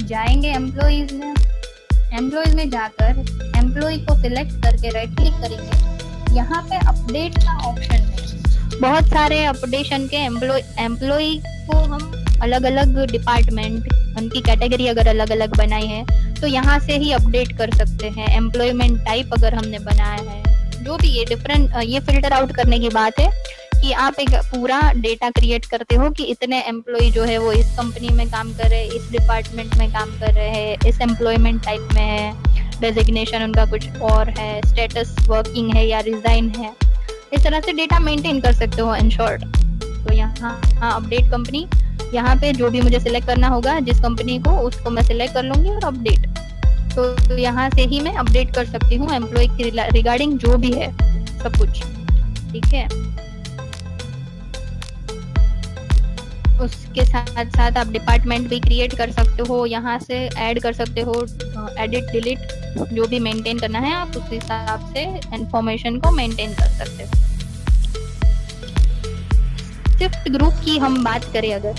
जाएंगे एम्प्लॉइज में जाकर एम्प्लॉय को सिलेक्ट करके राइट क्लिक करेंगे। यहाँ पे अपडेट का ऑप्शन है। बहुत सारे अपडेशन के एम्प्लॉय को हम अलग अलग डिपार्टमेंट, उनकी कैटेगरी अगर अलग अलग बनाई है तो यहाँ से ही अपडेट कर सकते हैं। एम्प्लॉयमेंट टाइप अगर हमने बनाया है, जो भी ये डिफरेंट, ये फिल्टर आउट करने की बात है कि आप एक पूरा डेटा क्रिएट करते हो कि इतने एम्प्लॉय जो है वो इस कंपनी में काम कर रहे हैं, इस डिपार्टमेंट में काम कर रहे हैं, इस एम्प्लॉयमेंट टाइप में है, डेजिग्नेशन उनका कुछ और है, स्टेटस वर्किंग है या रिजाइन है, इस तरह से डेटा मेंटेन कर सकते हो इन शॉर्ट। तो यहाँ अपडेट कंपनी, यहाँ पे जो भी मुझे सिलेक्ट करना होगा जिस कंपनी को, उसको मैं सिलेक्ट कर लूंगी और अपडेट। तो यहाँ से ही मैं अपडेट कर सकती हूँ एम्प्लॉय की रिगार्डिंग जो भी है सब कुछ, ठीक है। उसके साथ साथ आप डिपार्टमेंट भी क्रिएट कर सकते हो, यहाँ से ऐड कर सकते हो, एडिट डिलीट जो भी मेंटेन करना है आप उस हिसाब से इंफॉर्मेशन को मेंटेन कर सकते हो। शिफ्ट ग्रुप की हम बात करें अगर,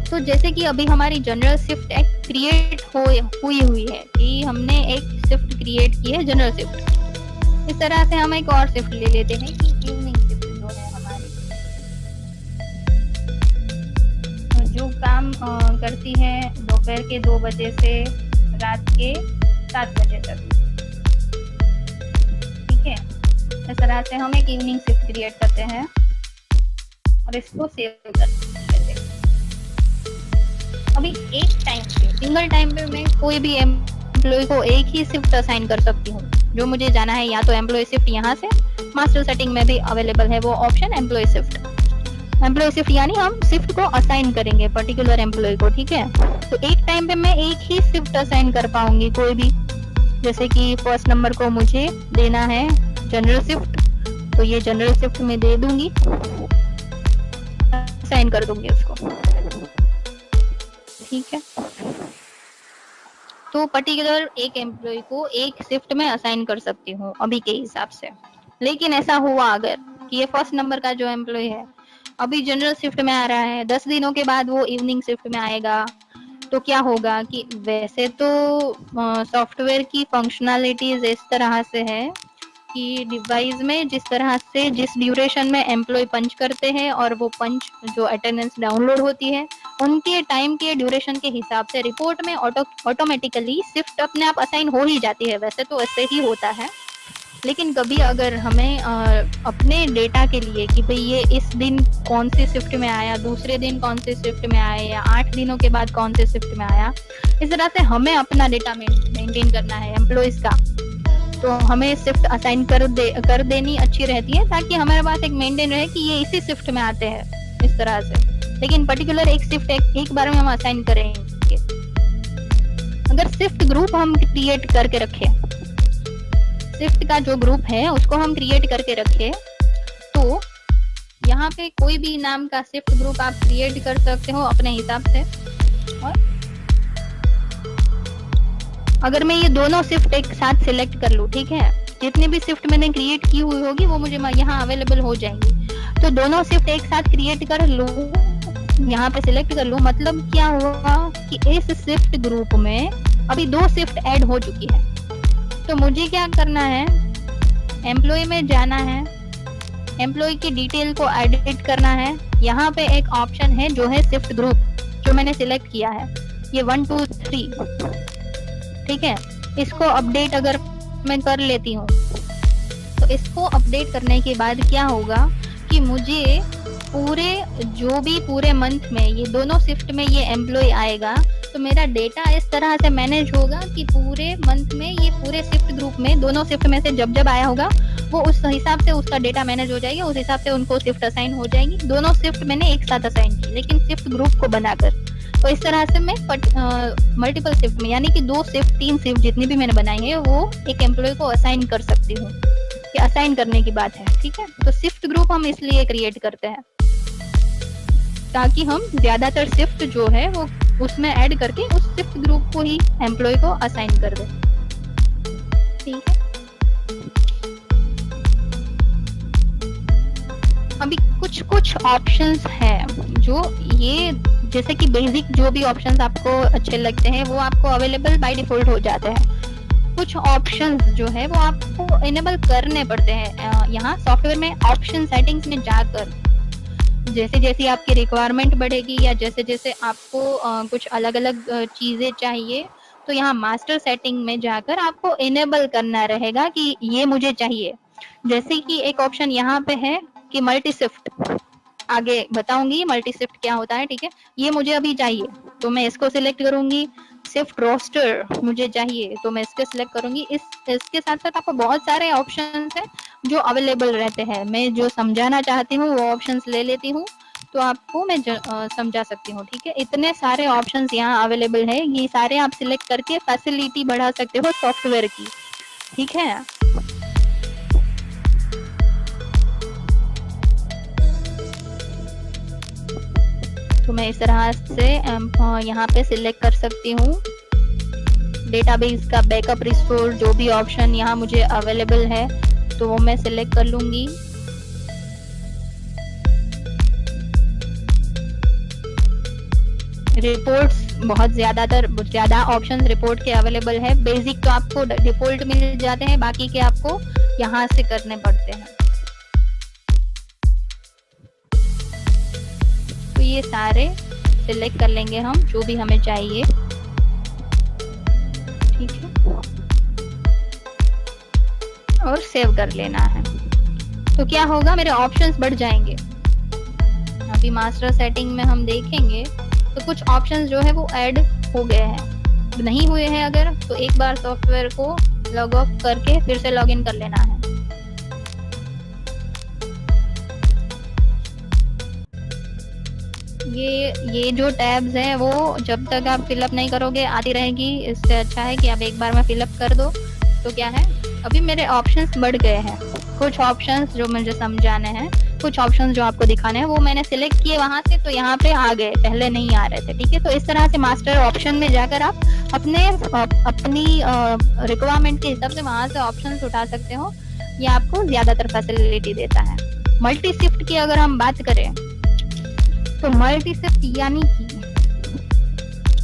तो जैसे कि अभी हमारी जनरल शिफ्ट एक क्रिएट हुई है कि हमने एक शिफ्ट क्रिएट की है जनरल शिफ्ट। इस तरह से हम एक और शिफ्ट ले लेते हैं कि इवनिंग शिफ्ट जो है हमारी, जो काम करती है दोपहर के 2 बजे से रात के 7 बजे तक, ठीक है। इस तरह से हम एक इवनिंग शिफ्ट क्रिएट करते हैं और इसको सेव करते हैं। अभी एक टाइम पे, सिंगल टाइम पे मैं कोई भी एम्प्लॉय को एक ही शिफ्ट असाइन कर सकती हूँ। जो मुझे जाना है या तो एम्प्लॉय शिफ्ट यहाँ से मास्टर सेटिंग में भी अवेलेबल है वो option employee shift, employee shift यानी हम शिफ्ट को असाइन करेंगे पर्टिकुलर एम्प्लॉय को, ठीक है। तो एक टाइम पे मैं एक ही शिफ्ट असाइन कर पाऊंगी कोई भी, जैसे कि फर्स्ट नंबर को मुझे देना है जनरल शिफ्ट, तो ये जनरल शिफ्ट में दे दूंगी, असाइन कर दूंगी उसको, ठीक है। तो पर्टिकुलर एक एम्प्लॉय को एक शिफ्ट में असाइन कर सकती हूँ अभी के हिसाब से। लेकिन ऐसा हुआ अगर कि ये फर्स्ट नंबर का जो एम्प्लॉय है अभी जनरल शिफ्ट में आ रहा है, 10 दिनों के बाद वो इवनिंग शिफ्ट में आएगा, तो क्या होगा कि वैसे तो सॉफ्टवेयर की फंक्शनैलिटीज इस तरह से है कि डिवाइस में जिस तरह से जिस ड्यूरेशन में एम्प्लॉय पंच करते हैं और वो पंच जो अटेंडेंस डाउनलोड होती है उनके टाइम के ड्यूरेशन के हिसाब से रिपोर्ट में ऑटोमेटिकली शिफ्ट अपने आप असाइन हो ही जाती है, वैसे तो ऐसे ही होता है। लेकिन कभी अगर हमें अपने डेटा के लिए कि भाई ये इस दिन कौन सी शिफ्ट में आया, दूसरे दिन कौन सी शिफ्ट में आया, या 8 दिनों के बाद कौन से शिफ्ट में आया, इस तरह से हमें अपना डेटा मेंटेन करना है एम्प्लॉयज का, तो हमें शिफ्ट असाइन कर देनी अच्छी रहती है, ताकि हमारे पास एक मेंटेन रहे कि ये इसी शिफ्ट में आते हैं इस तरह से। लेकिन पर्टिकुलर एक शिफ्ट एक बार में हम असाइन करेंगे। अगर शिफ्ट ग्रुप हम क्रिएट करके रखें, शिफ्ट का जो ग्रुप है उसको हम क्रिएट करके रखें, तो यहाँ पे कोई भी नाम का शिफ्ट ग्रुप आप क्रिएट कर सकते हो अपने हिसाब से। और अगर मैं ये दोनों शिफ्ट एक साथ सिलेक्ट कर लूँ, ठीक है, जितनी भी शिफ्ट मैंने क्रिएट की हुई होगी वो मुझे यहाँ अवेलेबल हो जाएंगी, तो दोनों शिफ्ट एक साथ क्रिएट कर लूँ, यहाँ पे सिलेक्ट कर लूँ, मतलब क्या हुआ कि इस शिफ्ट ग्रुप में अभी 2 शिफ्ट ऐड हो चुकी है। तो मुझे क्या करना है, एम्प्लॉय में जाना है, एम्प्लॉय की डिटेल को एडिट करना है। यहाँ पे एक ऑप्शन है जो है शिफ्ट ग्रुप, जो मैंने सिलेक्ट किया है, ये 1 2 3, ठीक है। इसको अपडेट अगर मैं कर लेती हूँ, तो इसको अपडेट करने के बाद क्या होगा कि मुझे पूरे मंथ में ये दोनों शिफ्ट में ये एम्प्लॉय आएगा, तो मेरा डेटा इस तरह से मैनेज होगा कि पूरे मंथ में ये पूरे शिफ्ट ग्रुप में दोनों शिफ्ट में से जब जब आया होगा वो उस हिसाब से उसका डेटा मैनेज हो जाएगा, उस हिसाब से उनको शिफ्ट असाइन हो जाएंगी। दोनों शिफ्ट मैंने एक साथ असाइन की, लेकिन शिफ्ट ग्रुप को बनाकर। तो इस तरह से मैं मल्टीपल शिफ्ट में, यानी कि 2 शिफ्ट 3 शिफ्ट जितनी भी मैंने बनाई है वो एक एम्प्लॉय को असाइन कर सकती हूँ। ये असाइन करने की बात है, ठीक है। तो शिफ्ट ग्रुप हम इसलिए क्रिएट करते हैं ताकि हम ज्यादातर शिफ्ट जो है वो उसमें ऐड करके उस शिफ्ट ग्रुप को ही एम्प्लॉय को असाइन कर दे, ठीक है। अभी कुछ ऑप्शंस हैं जो ये, जैसे कि बेसिक जो भी ऑप्शंस आपको अच्छे लगते हैं वो आपको अवेलेबल बाय डिफॉल्ट हो जाते हैं। कुछ ऑप्शंस जो है वो आपको इनेबल करने पड़ते हैं यहाँ सॉफ्टवेयर में ऑप्शन सेटिंग्स में जाकर। जैसे जैसे आपकी रिक्वायरमेंट बढ़ेगी या जैसे जैसे आपको कुछ अलग अलग चीजें चाहिए, तो यहाँ मास्टर सेटिंग में जाकर आपको इनेबल करना रहेगा कि ये मुझे चाहिए। जैसे कि एक ऑप्शन यहाँ पे है कि मल्टी शिफ्ट, आगे बताऊंगी मल्टी शिफ्ट क्या होता है, ठीक है। ये मुझे अभी चाहिए तो मैं इसको सिलेक्ट करूंगी। शिफ्ट रोस्टर मुझे चाहिए तो मैं इसको सिलेक्ट करूंगी। इसके साथ साथ आपको बहुत सारे ऑप्शंस हैं जो अवेलेबल रहते हैं। मैं जो समझाना चाहती हूँ वो ऑप्शंस ले लेती हूँ तो आपको मैं समझा सकती हूँ, ठीक है। इतने सारे ऑप्शंस यहाँ अवेलेबल है, ये सारे आप सिलेक्ट करके फैसिलिटी बढ़ा सकते हो सॉफ्टवेयर की, ठीक है। तो मैं इस तरह से यहाँ पे सिलेक्ट कर सकती हूँ डेटाबेस का बैकअप रिस्टोर, जो भी ऑप्शन यहाँ मुझे अवेलेबल है तो वो मैं सिलेक्ट कर लूंगी। रिपोर्ट्स बहुत ज्यादा ऑप्शंस रिपोर्ट के अवेलेबल है। बेसिक तो आपको डिफॉल्ट मिल जाते हैं, बाकी के आपको यहाँ से करने पड़ते हैं। तो ये सारे सिलेक्ट कर लेंगे हम जो भी हमें चाहिए, ठीक है, और सेव कर लेना है। तो क्या होगा, मेरे ऑप्शंस बढ़ जाएंगे। अभी मास्टर सेटिंग में हम देखेंगे तो कुछ ऑप्शंस जो है वो ऐड हो गए हैं, नहीं हुए हैं अगर तो एक बार सॉफ्टवेयर को लॉग ऑफ करके फिर से लॉग इन कर लेना है। ये जो टैब्स हैं वो जब तक आप फिलअप नहीं करोगे आती रहेगी। इससे अच्छा है कि आप एक बार में फिलअप कर दो। तो क्या है, अभी मेरे ऑप्शंस बढ़ गए हैं। कुछ ऑप्शंस जो मुझे समझाने हैं, कुछ ऑप्शंस जो आपको दिखाने हैं, वो मैंने सिलेक्ट किए वहां से, तो यहाँ पे आ गए, पहले नहीं आ रहे थे। ठीक है, तो इस तरह से मास्टर ऑप्शन में जाकर आप अपनी रिक्वायरमेंट के हिसाब से वहां से ऑप्शंस उठा सकते हो। ये आपको ज्यादातर फैसिलिटी देता है। मल्टी शिफ्ट की अगर हम बात करें तो मल्टी शिफ्ट यानी कि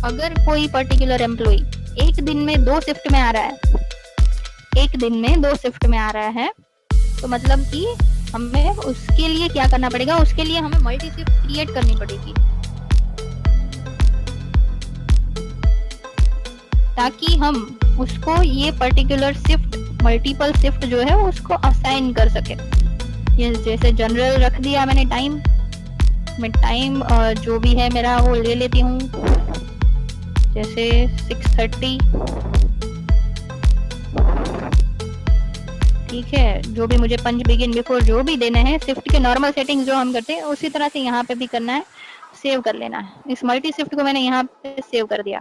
अगर कोई पर्टिकुलर एम्प्लॉय एक दिन में 2 शिफ्ट में आ रहा है, एक दिन में 2 शिफ्ट में आ रहा है, तो मतलब कि हमें उसके लिए क्या करना पड़ेगा, उसके लिए हमें मल्टी शिफ्ट क्रिएट करनी पड़ेगी, ताकि हम उसको ये पर्टिकुलर शिफ्ट, मल्टीपल शिफ्ट जो है उसको असाइन कर सके। ये जैसे जनरल रख दिया मैंने टाइम, मैं टाइम जो भी है मेरा वो ले लेती हूँ, जैसे 6:30। ठीक है, जो भी मुझे पंच बिगिन बिफोर जो भी देने हैं, शिफ्ट के नॉर्मल सेटिंग्स जो हम करते हैं उसी तरह से यहाँ पे भी करना है, सेव कर लेना है। इस मल्टी शिफ्ट को मैंने यहाँ पे सेव कर दिया।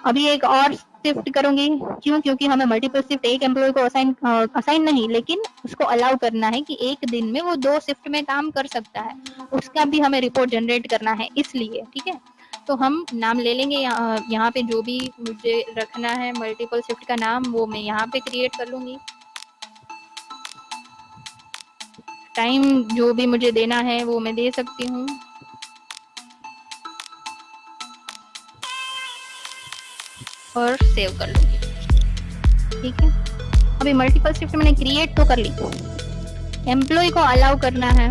अभी एक और शिफ्ट करूंगी, क्यों? क्योंकि हमें मल्टीपल शिफ्ट एक एम्प्लॉय को असाइन नहीं, लेकिन उसको अलाउ करना है कि एक दिन में वो 2 शिफ्ट में काम कर सकता है, उसका भी हमें रिपोर्ट जनरेट करना है इसलिए। ठीक है, तो हम नाम ले लेंगे यहाँ पे जो भी मुझे रखना है मल्टीपल शिफ्ट का नाम, वो मैं यहाँ पे क्रिएट कर लूंगी। टाइम जो भी मुझे देना है वो मैं दे सकती हूँ। और सेव कर लूंगी। ठीक है, अभी मल्टीपल शिफ्ट मैंने क्रिएट तो कर ली। एम्प्लॉय को अलाउ करना है,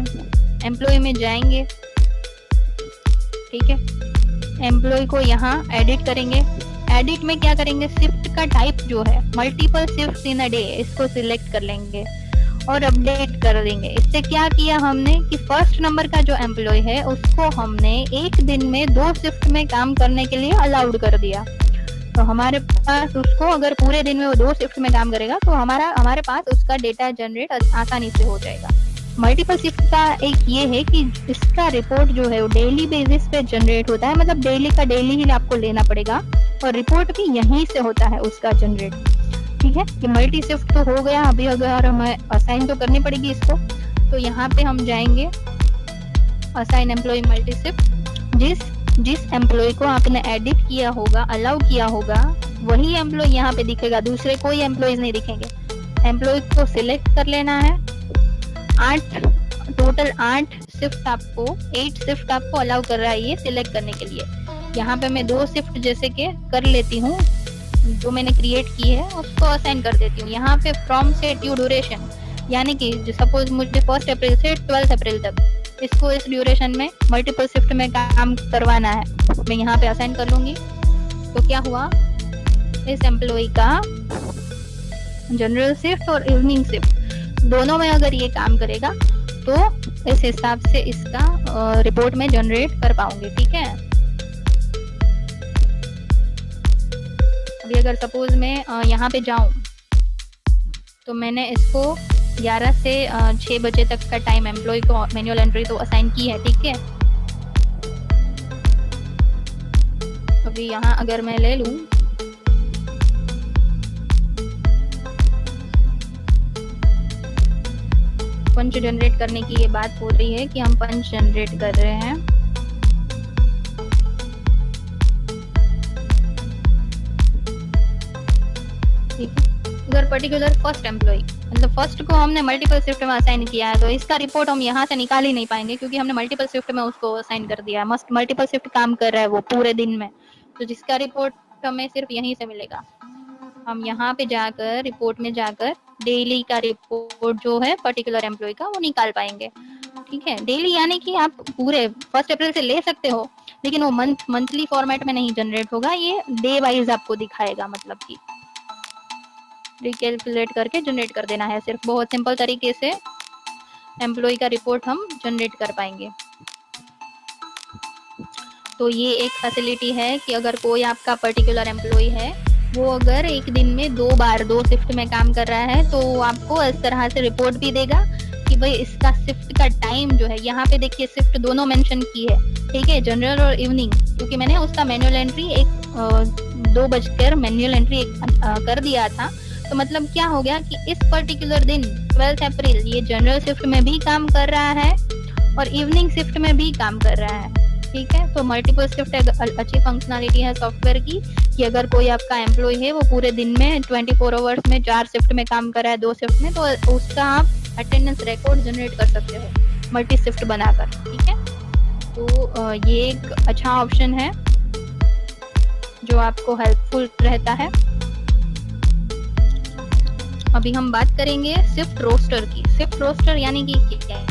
एम्प्लॉय में जाएंगे। ठीक है, एम्प्लॉय को यहाँ एडिट करेंगे। एडिट में क्या करेंगे, शिफ्ट का टाइप जो है multiple shift in a day, इसको सिलेक्ट कर लेंगे और अपडेट कर देंगे। इससे क्या किया हमने कि फर्स्ट नंबर का जो एम्प्लॉय है उसको हमने एक दिन में 2 शिफ्ट में काम करने के लिए अलाउड कर दिया। तो हमारे पास उसको अगर पूरे दिन में वो 2 शिफ्ट में काम करेगा तो हमारे पास उसका डेटा जनरेट आसानी से हो जाएगा। मल्टीपल शिफ्ट का एक ये है कि इसका रिपोर्ट जो है वो डेली बेसिस पे जनरेट होता है, मतलब डेली का डेली ही आपको लेना पड़ेगा और रिपोर्ट भी यहीं से होता है उसका जनरेट। ठीक है, कि मल्टी शिफ्ट तो हो गया। अभी अगर हमें असाइन तो करनी पड़ेगी इसको, तो यहाँ पे हम जाएंगे असाइन एम्प्लॉय मल्टी शिफ्ट। जिस एम्प्लॉय को आपने एडिट किया होगा, अलाउ किया होगा, वही एम्प्लॉय यहाँ पे दिखेगा, दूसरे कोई एम्प्लॉयज नहीं दिखेंगे। एम्प्लॉय को सिलेक्ट कर लेना है। टोटल 8 शिफ्ट आपको 8 शिफ्ट आपको अलाउ कर रहा है ये सिलेक्ट करने के लिए। यहाँ पे मैं 2 शिफ्ट जैसे के कर लेती हूँ, जो मैंने क्रिएट की है उसको असाइन कर देती हूँ। यहाँ पे फ्रॉम से ड्यू ड्यूरेशन, यानी कि सपोज मुझे 1 अप्रैल से 12 अप्रैल तक इसको इस ड्यूरेशन में मल्टीपल शिफ्ट में काम करवाना है, मैं यहाँ पे असाइन कर लूंगी। तो क्या हुआ, इस एम्प्लॉय का जनरल शिफ्ट और इवनिंग शिफ्ट दोनों में अगर ये काम करेगा तो इस हिसाब से इसका रिपोर्ट में जनरेट कर पाऊंगी। ठीक है, अभी अगर सपोज मैं यहाँ पे जाऊं तो मैंने इसको 11 से 6 बजे तक का टाइम एम्प्लॉय को मैनुअल एंट्री तो असाइन की है। ठीक है, अभी यहाँ अगर मैं ले लूं पंच जनरेट करने की, ये बात हो रही है कि हम पंच जनरेट कर रहे हैं। ठीक है, अगर पर्टिकुलर फर्स्ट एम्प्लॉय, मतलब फर्स्ट को हमने मल्टीपल शिफ्ट में असाइन किया है, तो इसका रिपोर्ट हम यहाँ से निकाल ही नहीं पाएंगे क्योंकि हमने मल्टीपल शिफ्ट में उसको असाइन कर दिया है। मस्ट मल्टीपल शिफ्ट काम कर रहा है वो पूरे दिन में, तो जिसका रिपोर्ट हमें सिर्फ यहीं से मिलेगा। हम यहाँ पे जाकर रिपोर्ट में जाकर डेली का रिपोर्ट जो है पर्टिकुलर एम्प्लॉय का वो निकाल पाएंगे। ठीक है, डेली यानी कि आप पूरे 1 अप्रैल से ले सकते हो, लेकिन वो मंथली फॉर्मेट में नहीं जनरेट होगा, ये डे वाइज आपको दिखाएगा, मतलब कि रिकैलकुलेट करके जनरेट कर देना है। सिर्फ बहुत सिंपल तरीके से एम्प्लॉय का रिपोर्ट हम जनरेट कर पाएंगे। तो ये एक फैसिलिटी है कि अगर कोई आपका पर्टिकुलर एम्प्लॉय है, वो अगर एक दिन में 2 बार 2 शिफ्ट में काम कर रहा है, तो आपको इस तरह से रिपोर्ट भी देगा कि कि भाई इसका शिफ्ट का टाइम जो है, यहाँ पे देखिए शिफ्ट दोनों मेंशन की है, ठीक है, जनरल और इवनिंग, क्योंकि मैंने उसका मैनुअल एंट्री 2 बजकर मैनुअल एंट्री कर दिया था। तो मतलब क्या हो गया कि इस पर्टिकुलर दिन 12 अप्रैल ये जनरल शिफ्ट में भी काम कर रहा है और इवनिंग शिफ्ट में भी काम कर रहा है, ठीक है। तो मल्टीपल शिफ्ट अच्छी फंक्शनलिटी है सॉफ्टवेयर की, कि अगर कोई आपका एम्प्लॉय है वो पूरे दिन में 24 आवर्स में 4 शिफ्ट में काम कर रहा है, 2 शिफ्ट में, तो उसका आप अटेंडेंस रिकॉर्ड जनरेट कर सकते हो मल्टी शिफ्ट बनाकर, ठीक है। तो ये एक अच्छा ऑप्शन है जो आपको हेल्पफुल रहता है। अभी हम बात करेंगे शिफ्ट रोस्टर की। शिफ्ट रोस्टर यानी कि क्या है?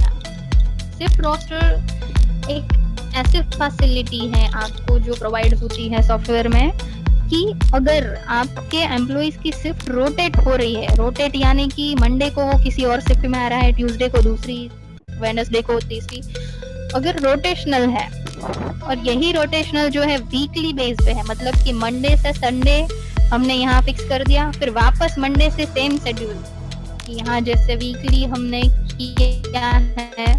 शिफ्ट रोस्टर एक ऐसी फैसिलिटी है आपको जो प्रोवाइड होती है सॉफ्टवेयर में, कि अगर आपके एम्प्लॉइज की शिफ्ट रोटेट हो रही है, रोटेट यानी कि मंडे को वो किसी और शिफ्ट में आ रहा है, ट्यूसडे को दूसरी, वेडनेसडे को तीसरी, अगर रोटेशनल है, और यही रोटेशनल जो है वीकली बेस पे है, मतलब कि मंडे से संडे हमने यहाँ फिक्स कर दिया, फिर वापस मंडे से सेम शेड्यूल, यहाँ जैसे वीकली हमने किया है,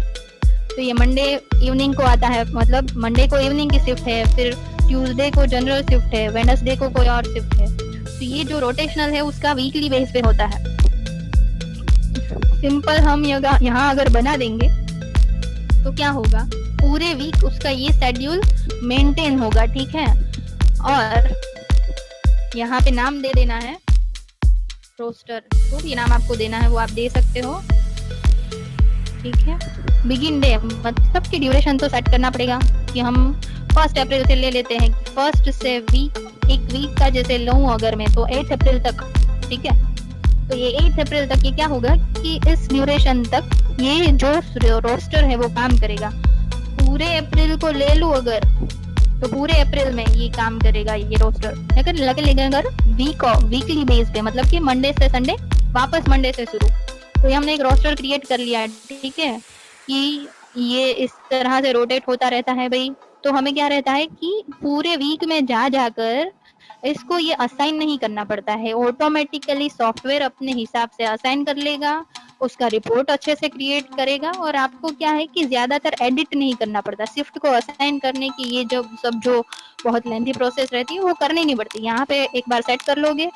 तो ये मंडे इवनिंग को आता है, मतलब मंडे को इवनिंग की शिफ्ट है, फिर ट्यूसडे को जनरल शिफ्ट है, वेडनेसडे को कोई और शिफ्ट है। तो ये जो रोटेशनल है उसका वीकली बेस पे होता है। सिंपल हम यहाँ अगर बना देंगे तो क्या होगा, पूरे वीक उसका ये शेड्यूल मेंटेन होगा, ठीक है। और यहाँ पे नाम दे देना है रोस्टर, तो ये नाम आपको देना है वो आप दे सकते हो, ठीक है। बिगिन डे मतलब की ड्यूरेशन तो सेट करना पड़ेगा, कि हम 1 अप्रैल से ले लेते हैं, 1 से एक वीक का जैसे लूं अगर मैं, तो 8 अप्रैल तक, ठीक है। तो ये 8 अप्रैल तक ये क्या होगा कि इस ड्यूरेशन तक ये जो रोस्टर है वो काम करेगा। पूरे अप्रैल को ले लूं अगर, तो पूरे अप्रैल में ये काम करेगा ये रोस्टर, अगर वीकली बेस पे, मतलब कि मंडे से संडे, वापस मंडे से शुरू। तो ये हमने एक रोस्टर क्रिएट कर लिया है, ठीक है, कि ये इस तरह से रोटेट होता रहता है भाई। तो हमें क्या रहता है कि पूरे वीक में जाकर इसको ये असाइन नहीं करना पड़ता है, ऑटोमेटिकली सॉफ्टवेयर अपने हिसाब से असाइन कर लेगा, उसका रिपोर्ट अच्छे से क्रिएट करेगा, और आपको क्या है कि ज्यादातर एडिट नहीं करना पड़ता। शिफ्ट को असाइन करने की ये जो बहुत लेंथी प्रोसेस रहती है वो करनी नहीं पड़ती। यहाँ पे एक बार सेट कर लोगे,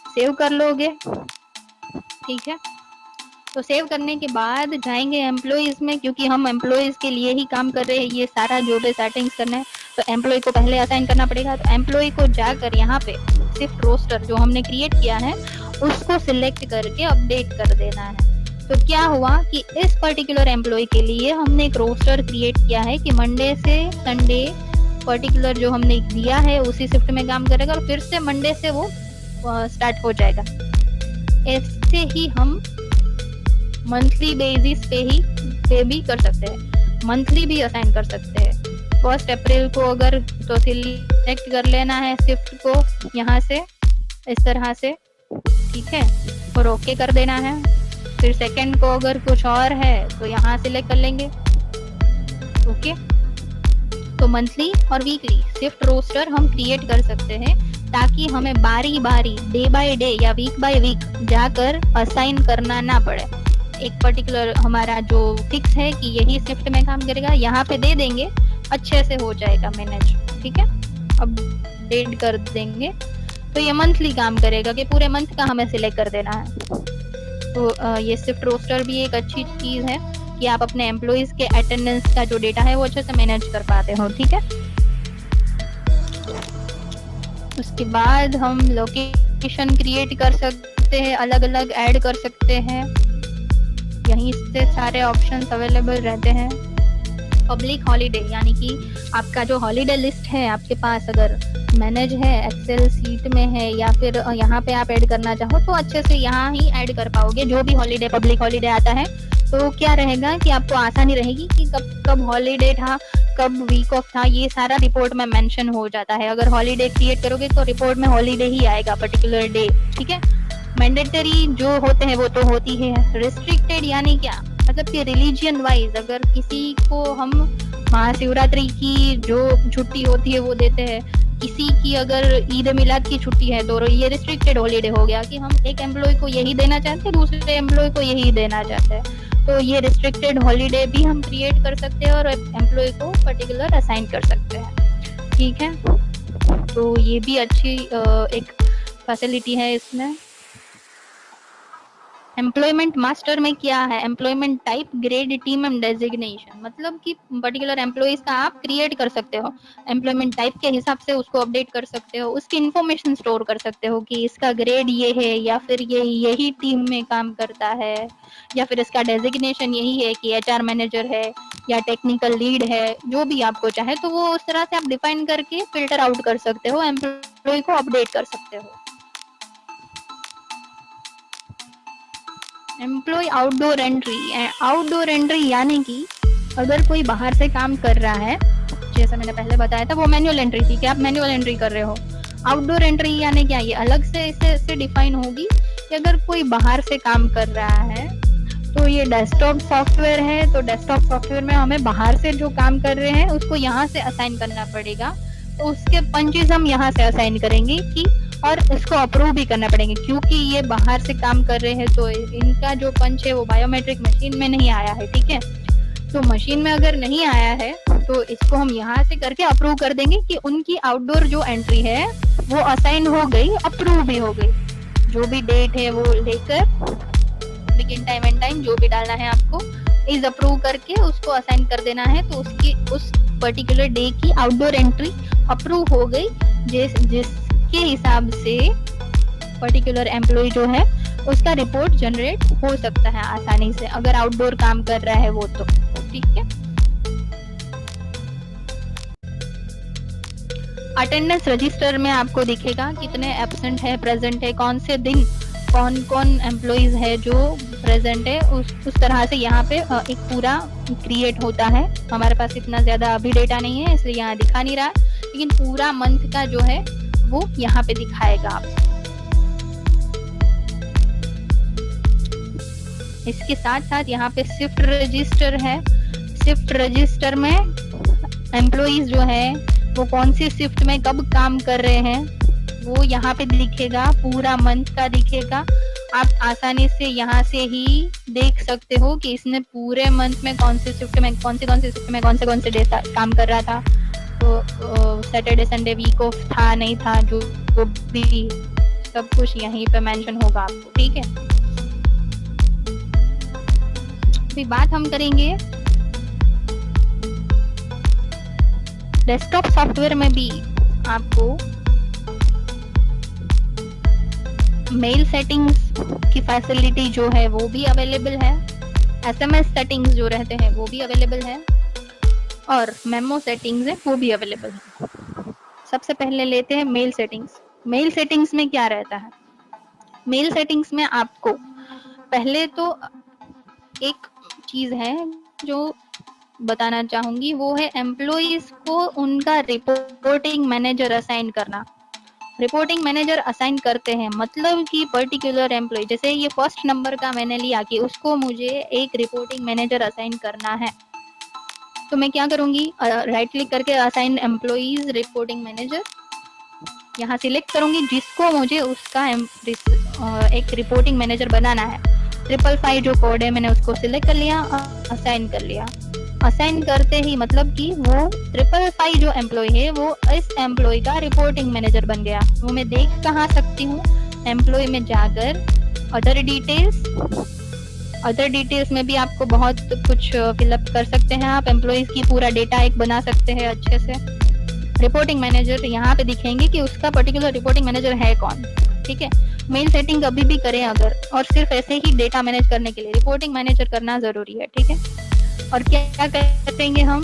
सेव कर लोगे, ठीक है। तो सेव करने के बाद जाएंगे एम्प्लॉइज में, क्योंकि हम एम्प्लॉइज के लिए ही काम कर रहे हैं, ये सारा जो भी सेटिंग्स करना है, तो एम्प्लॉय को पहले असाइन करना पड़ेगा। तो एम्प्लॉय को जाकर यहाँ पे शिफ्ट रोस्टर जो हमने क्रिएट किया है उसको सिलेक्ट करके अपडेट कर देना है। तो क्या हुआ कि इस पर्टिकुलर एम्प्लॉय के लिए हमने एक रोस्टर क्रिएट किया है कि मंडे से संडे पर्टिकुलर जो हमने दिया है उसी शिफ्ट में काम करेगा, और फिर से मंडे से वो स्टार्ट हो जाएगा। ऐसे ही हम मंथली बेसिस पे भी कर सकते हैं, मंथली भी असाइन कर सकते हैं। 1 अप्रैल को अगर तो सिलेक्ट कर लेना है शिफ्ट को यहाँ से इस तरह से, ठीक है, और ओके कर देना है। फिर सेकंड को अगर कुछ और है तो यहाँ सिलेक्ट कर लेंगे, ओके। तो मंथली और वीकली शिफ्ट रोस्टर हम क्रिएट कर सकते हैं, ताकि हमें बारी बारी डे बाय डे या वीक बाय वीक जाकर असाइन करना ना पड़े। एक पर्टिकुलर हमारा जो फिक्स है कि यही शिफ्ट में काम करेगा, यहाँ पे दे देंगे, अच्छे से हो जाएगा मैनेज, ठीक है। अब डेट कर देंगे तो ये मंथली काम करेगा कि पूरे मंथ का हमें सिलेक्ट कर देना है। तो ये शिफ्ट रोस्टर भी एक अच्छी चीज है कि आप अपने एम्प्लॉइज के अटेंडेंस का जो डेटा है वो अच्छे से मैनेज कर पाते हो, ठीक है। उसके बाद हम लोकेशन क्रिएट कर सकते हैं, अलग अलग ऐड कर सकते हैं, यहीं से सारे ऑप्शंस अवेलेबल रहते हैं। पब्लिक हॉलीडे यानी कि आपका जो हॉलीडे लिस्ट है आपके पास अगर मैनेज है, एक्सेल सीट में है, या फिर यहाँ पे आप ऐड करना चाहो तो अच्छे से यहाँ ही ऐड कर पाओगे। जो भी हॉलीडे पब्लिक हॉलीडे आता है तो क्या रहेगा कि आपको आसानी रहेगी कि कब कब हॉलीडे था, कब वीक ऑफ था, ये सारा रिपोर्ट में मेंशन हो जाता है। अगर हॉलीडे क्रिएट करोगे तो रिपोर्ट में हॉलीडे ही आएगा पर्टिकुलर डे, ठीक है। मैंडेटरी जो होते हैं वो तो होती है। रिस्ट्रिक्टेड यानी क्या, मतलब कि रिलीजियन वाइज अगर किसी को हम महाशिवरात्रि की जो छुट्टी होती है वो देते हैं, किसी की अगर ईद मिलाद की छुट्टी है तो ये रिस्ट्रिक्टेड हॉलीडे हो गया कि हम एक एम्प्लॉय को यही देना चाहते हैं, दूसरे एम्प्लॉय को यही देना चाहते हैं, तो ये रिस्ट्रिक्टेड हॉलीडे भी हम क्रिएट कर सकते हैं और एम्प्लॉय को पर्टिकुलर असाइन कर सकते हैं। ठीक है, तो ये भी अच्छी एक फैसिलिटी है इसमें। एम्प्लॉयमेंट मास्टर में क्या है, employment type, grade, team and designation, मतलब कि पर्टिकुलर एम्प्लॉइज का आप क्रिएट कर सकते हो, एम्प्लॉयमेंट टाइप के हिसाब से उसको अपडेट कर सकते हो, उसकी इंफॉर्मेशन स्टोर कर सकते हो कि इसका ग्रेड ये है या फिर ये यही टीम में काम करता है, या फिर इसका डेजिग्नेशन यही है कि एचआर मैनेजर है या टेक्निकल लीड है, जो भी आपको चाहे तो वो उस तरह से आप डिफाइन करके फिल्टर आउट कर सकते हो, एम्प्लॉय को अपडेट कर सकते हो। Employee outdoor entry, outdoor entry यानी कि अगर कोई बाहर से काम कर रहा है, जैसा मैंने पहले बताया था वो मैनुअल एंट्री थी कि आप मैनुअल एंट्री कर रहे हो। आउटडोर एंट्री यानी क्या, ये अलग से इसे डिफाइन होगी कि अगर कोई बाहर से काम कर रहा है तो ये डेस्कटॉप सॉफ्टवेयर है, तो डेस्कटॉप सॉफ्टवेयर में हमें बाहर से जो काम कर रहे हैं उसको यहाँ से असाइन करना पड़ेगा, तो उसके पंचेस हम यहाँ से असाइन करेंगे कि, और इसको अप्रूव भी करना पड़ेंगे क्योंकि ये बाहर से काम कर रहे हैं तो इनका जो पंच है वो बायोमेट्रिक मशीन में नहीं आया है। ठीक है, तो मशीन में अगर नहीं आया है तो इसको हम यहाँ से करके अप्रूव कर देंगे कि उनकी आउटडोर जो एंट्री है वो असाइन हो गई, अप्रूव भी हो गई, जो भी डेट है वो लेकर बिगिन टाइम एंड टाइम जो भी डालना है आपको इज अप्रूव करके उसको असाइन कर देना है, तो उसकी उस पर्टिकुलर डे की आउटडोर एंट्री अप्रूव हो गई, जिसके हिसाब से पर्टिकुलर एम्प्लॉय जो है उसका रिपोर्ट जनरेट हो सकता है आसानी से अगर आउटडोर काम कर रहा है वो, तो ठीक है। अटेंडेंस रजिस्टर में आपको दिखेगा कितने एब्सेंट है, प्रेजेंट है, कौन से दिन कौन कौन एम्प्लॉइज है जो प्रेजेंट है, उस तरह से यहाँ पे एक पूरा क्रिएट होता है। हमारे पास इतना ज्यादा अभी डेटा नहीं है इसलिए यहाँ दिखा नहीं रहा, लेकिन पूरा मंथ का जो है वो यहाँ पे दिखाएगा आप। इसके साथ साथ यहाँ पे शिफ्ट रजिस्टर है, शिफ्ट रजिस्टर में एम्प्लॉइज जो है वो कौन सी शिफ्ट में कब काम कर रहे हैं वो यहाँ पे दिखेगा, पूरा मंथ का दिखेगा। आप आसानी से यहाँ से ही देख सकते हो कि इसने पूरे मंथ में कौन सी शिफ्ट में कौन से शिफ्ट में कौन से डे काम कर रहा था, तो सैटरडे संडे वीक ऑफ था नहीं था, जो भी सब कुछ यहीं पे मेंशन होगा आपको। ठीक है, अभी बात हम करेंगे डेस्कटॉप सॉफ्टवेयर में भी आपको मेल सेटिंग्स की फैसिलिटी जो है वो भी अवेलेबल है, एसएमएस सेटिंग्स जो रहते हैं वो भी अवेलेबल है, और मेमो सेटिंग्स है वो भी अवेलेबल है। सबसे पहले लेते हैं मेल सेटिंग्स। मेल सेटिंग्स में क्या रहता है, मेल सेटिंग्स में आपको पहले तो एक चीज है जो बताना चाहूंगी, वो है एम्प्लॉइज को उनका रिपोर्टिंग मैनेजर असाइन करना। रिपोर्टिंग मैनेजर असाइन करते हैं मतलब कि पर्टिकुलर एम्प्लॉय, जैसे ये फर्स्ट नंबर का मैंने लिया कि उसको मुझे एक रिपोर्टिंग मैनेजर असाइन करना है, तो मैं क्या करूंगी, राइट क्लिक करके असाइन एम्प्लॉइज रिपोर्टिंग मैनेजर यहाँ सिलेक्ट करूंगी, जिसको मुझे उसका एक रिपोर्टिंग मैनेजर बनाना है। 555 जो कोड है मैंने उसको सिलेक्ट कर लिया, असाइन कर लिया। असाइन करते ही मतलब कि वो 555 जो एम्प्लॉय है वो इस एम्प्लॉय का रिपोर्टिंग मैनेजर बन गया। वो मैं देख कहाँ सकती हूँ, एम्प्लॉय में जाकर अदर डिटेल्स में भी आपको बहुत कुछ फिलअप कर सकते हैं आप, एम्प्लॉयज की पूरा डेटा एक बना सकते हैं अच्छे से। रिपोर्टिंग मैनेजर यहाँ पे दिखेंगे कि उसका पर्टिकुलर रिपोर्टिंग मैनेजर है कौन। ठीक है, मेल सेटिंग कभी भी करें अगर, और सिर्फ ऐसे ही डेटा मैनेज करने के लिए रिपोर्टिंग मैनेजर करना जरूरी है। ठीक है, और क्या करेंगे हम,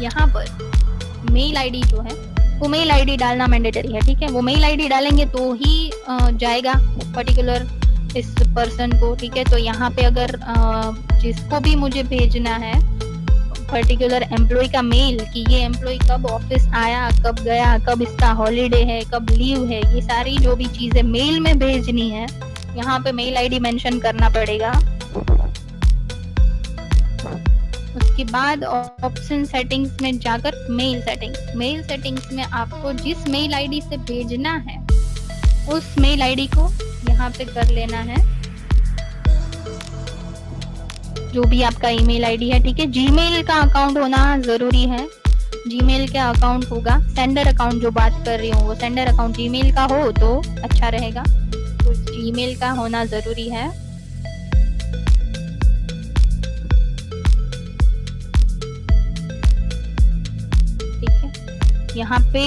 यहाँ पर मेल आईडी जो है वो मेल आईडी डालना मैंडेटरी है। ठीक है, वो मेल आईडी डालेंगे तो ही जाएगा पर्टिकुलर इस पर्सन को। ठीक है, तो यहाँ पे अगर जिसको भी मुझे भेजना है पर्टिकुलर एम्प्लॉय का मेल कि ये एम्प्लॉय कब ऑफिस आया, कब गया, कब इसका हॉलीडे है, कब लीव है, ये सारी जो भी चीजें मेल में भेजनी है यहाँ पे मेल आईडी मेंशन करना पड़ेगा। उसके बाद ऑप्शन सेटिंग्स में जाकर मेल सेटिंग्स में आपको जिस मेल आईडी से भेजना है उस मेल आईडी को यहाँ पे कर लेना है, जो भी आपका ईमेल आईडी है, ठीक है। जीमेल का अकाउंट होना जरूरी है, जीमेल का अकाउंट होगा। सेंडर अकाउंट जो बात कर रही हूँ वो सेंडर अकाउंट जीमेल का हो तो अच्छा रहेगा, तो जीमेल का होना जरूरी है। यहाँ पे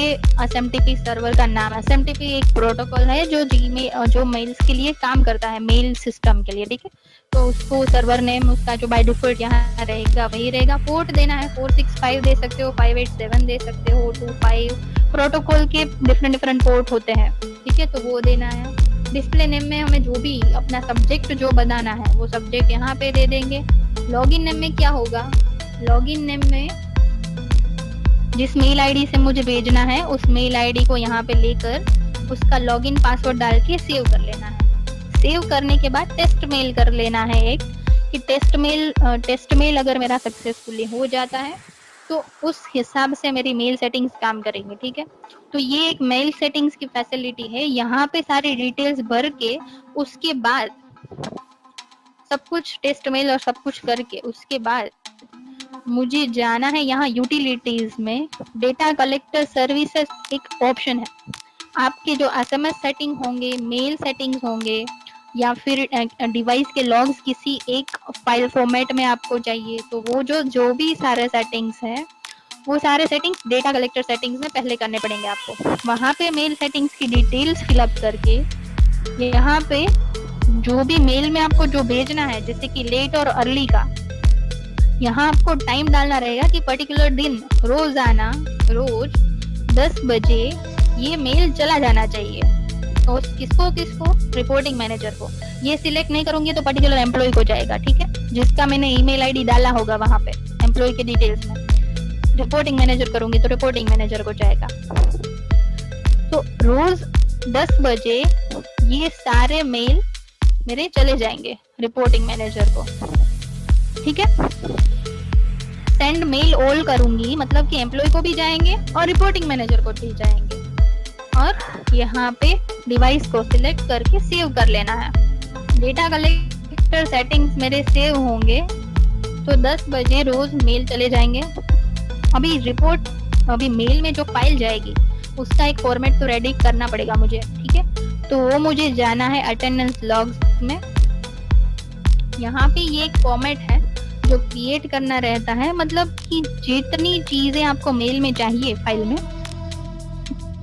SMTP सर्वर का नाम, SMTP एक प्रोटोकॉल है जो मेल्स के लिए काम करता है, मेल सिस्टम के लिए, ठीक है। तो उसको सर्वर नेम उसका जो बाय डिफॉल्ट यहाँ रहेगा वही रहेगा। पोर्ट देना है 465 दे सकते हो, 587 दे सकते हो, 25। प्रोटोकॉल के डिफरेंट पोर्ट होते हैं, ठीक है, तो वो देना है। डिस्प्ले नेम में हमें जो भी अपना सब्जेक्ट जो बनाना है वो सब्जेक्ट यहाँ पे दे देंगे। लॉगिन नेम में क्या होगा, लॉगिन नेम में जिस मेल आईडी से मुझे भेजना है उस मेल आईडी को यहाँ पे लेकर उसका लॉगिन पासवर्ड डाल के सेव कर लेना है। सेव करने के बाद टेस्ट मेल कर लेना है एक, कि टेस्ट मेल अगर मेरा सक्सेसफुली हो जाता है तो उस हिसाब से मेरी मेल सेटिंग्स काम करेंगे, ठीक है। तो ये एक मेल सेटिंग्स की फैसिलिटी है। यहाँ पे सारी डिटेल्स भर के उसके बाद सब कुछ टेस्ट मेल और सब कुछ करके उसके बाद मुझे जाना है यहाँ यूटिलिटीज में। डेटा कलेक्टर सर्विसेज एक ऑप्शन है। आपके जो SMS सेटिंग होंगे, मेल सेटिंग्स होंगे या फिर डिवाइस के लॉग्स किसी एक फाइल फॉर्मेट में आपको चाहिए, तो वो जो भी सारे सेटिंग्स हैं वो सारे सेटिंग्स डेटा कलेक्टर सेटिंग्स में पहले करने पड़ेंगे आपको। वहाँ पे मेल सेटिंग्स की डिटेल्स फिलअप करके यहाँ पे जो भी मेल में आपको जो भेजना है, जैसे कि लेट और अर्ली का, यहाँ आपको टाइम डालना रहेगा कि पर्टिकुलर दिन रोजाना रोज 10 बजे ये मेल चला जाना चाहिए। तो किसको रिपोर्टिंग मैनेजर को। ये सिलेक्ट नहीं करूंगी तो पर्टिकुलर एम्प्लॉय को जाएगा, ठीक है, जिसका मैंने ईमेल आईडी डाला होगा वहां पे एम्प्लॉय के डिटेल्स में। रिपोर्टिंग मैनेजर करूंगी तो रिपोर्टिंग मैनेजर को जाएगा। तो रोज 10 बजे ये सारे मेल मेरे चले जाएंगे रिपोर्टिंग मैनेजर को, ठीक है। सेंड मेल ऑल करूंगी मतलब कि एम्प्लॉय को भी जाएंगे और रिपोर्टिंग मैनेजर को भी जाएंगे। और यहाँ पे डिवाइस को सिलेक्ट करके सेव कर लेना है। डेटा कलेक्टर सेटिंग्स मेरे सेव होंगे तो 10 बजे रोज मेल चले जाएंगे। अभी मेल में जो फाइल जाएगी उसका एक फॉर्मेट तो रेडी करना पड़ेगा मुझे, ठीक है। तो वो मुझे जाना है अटेंडेंस लॉग्स में। यहाँ पे ये एक फॉर्मेट है जो क्रिएट करना रहता है, मतलब कि जितनी चीजें आपको मेल में चाहिए फाइल में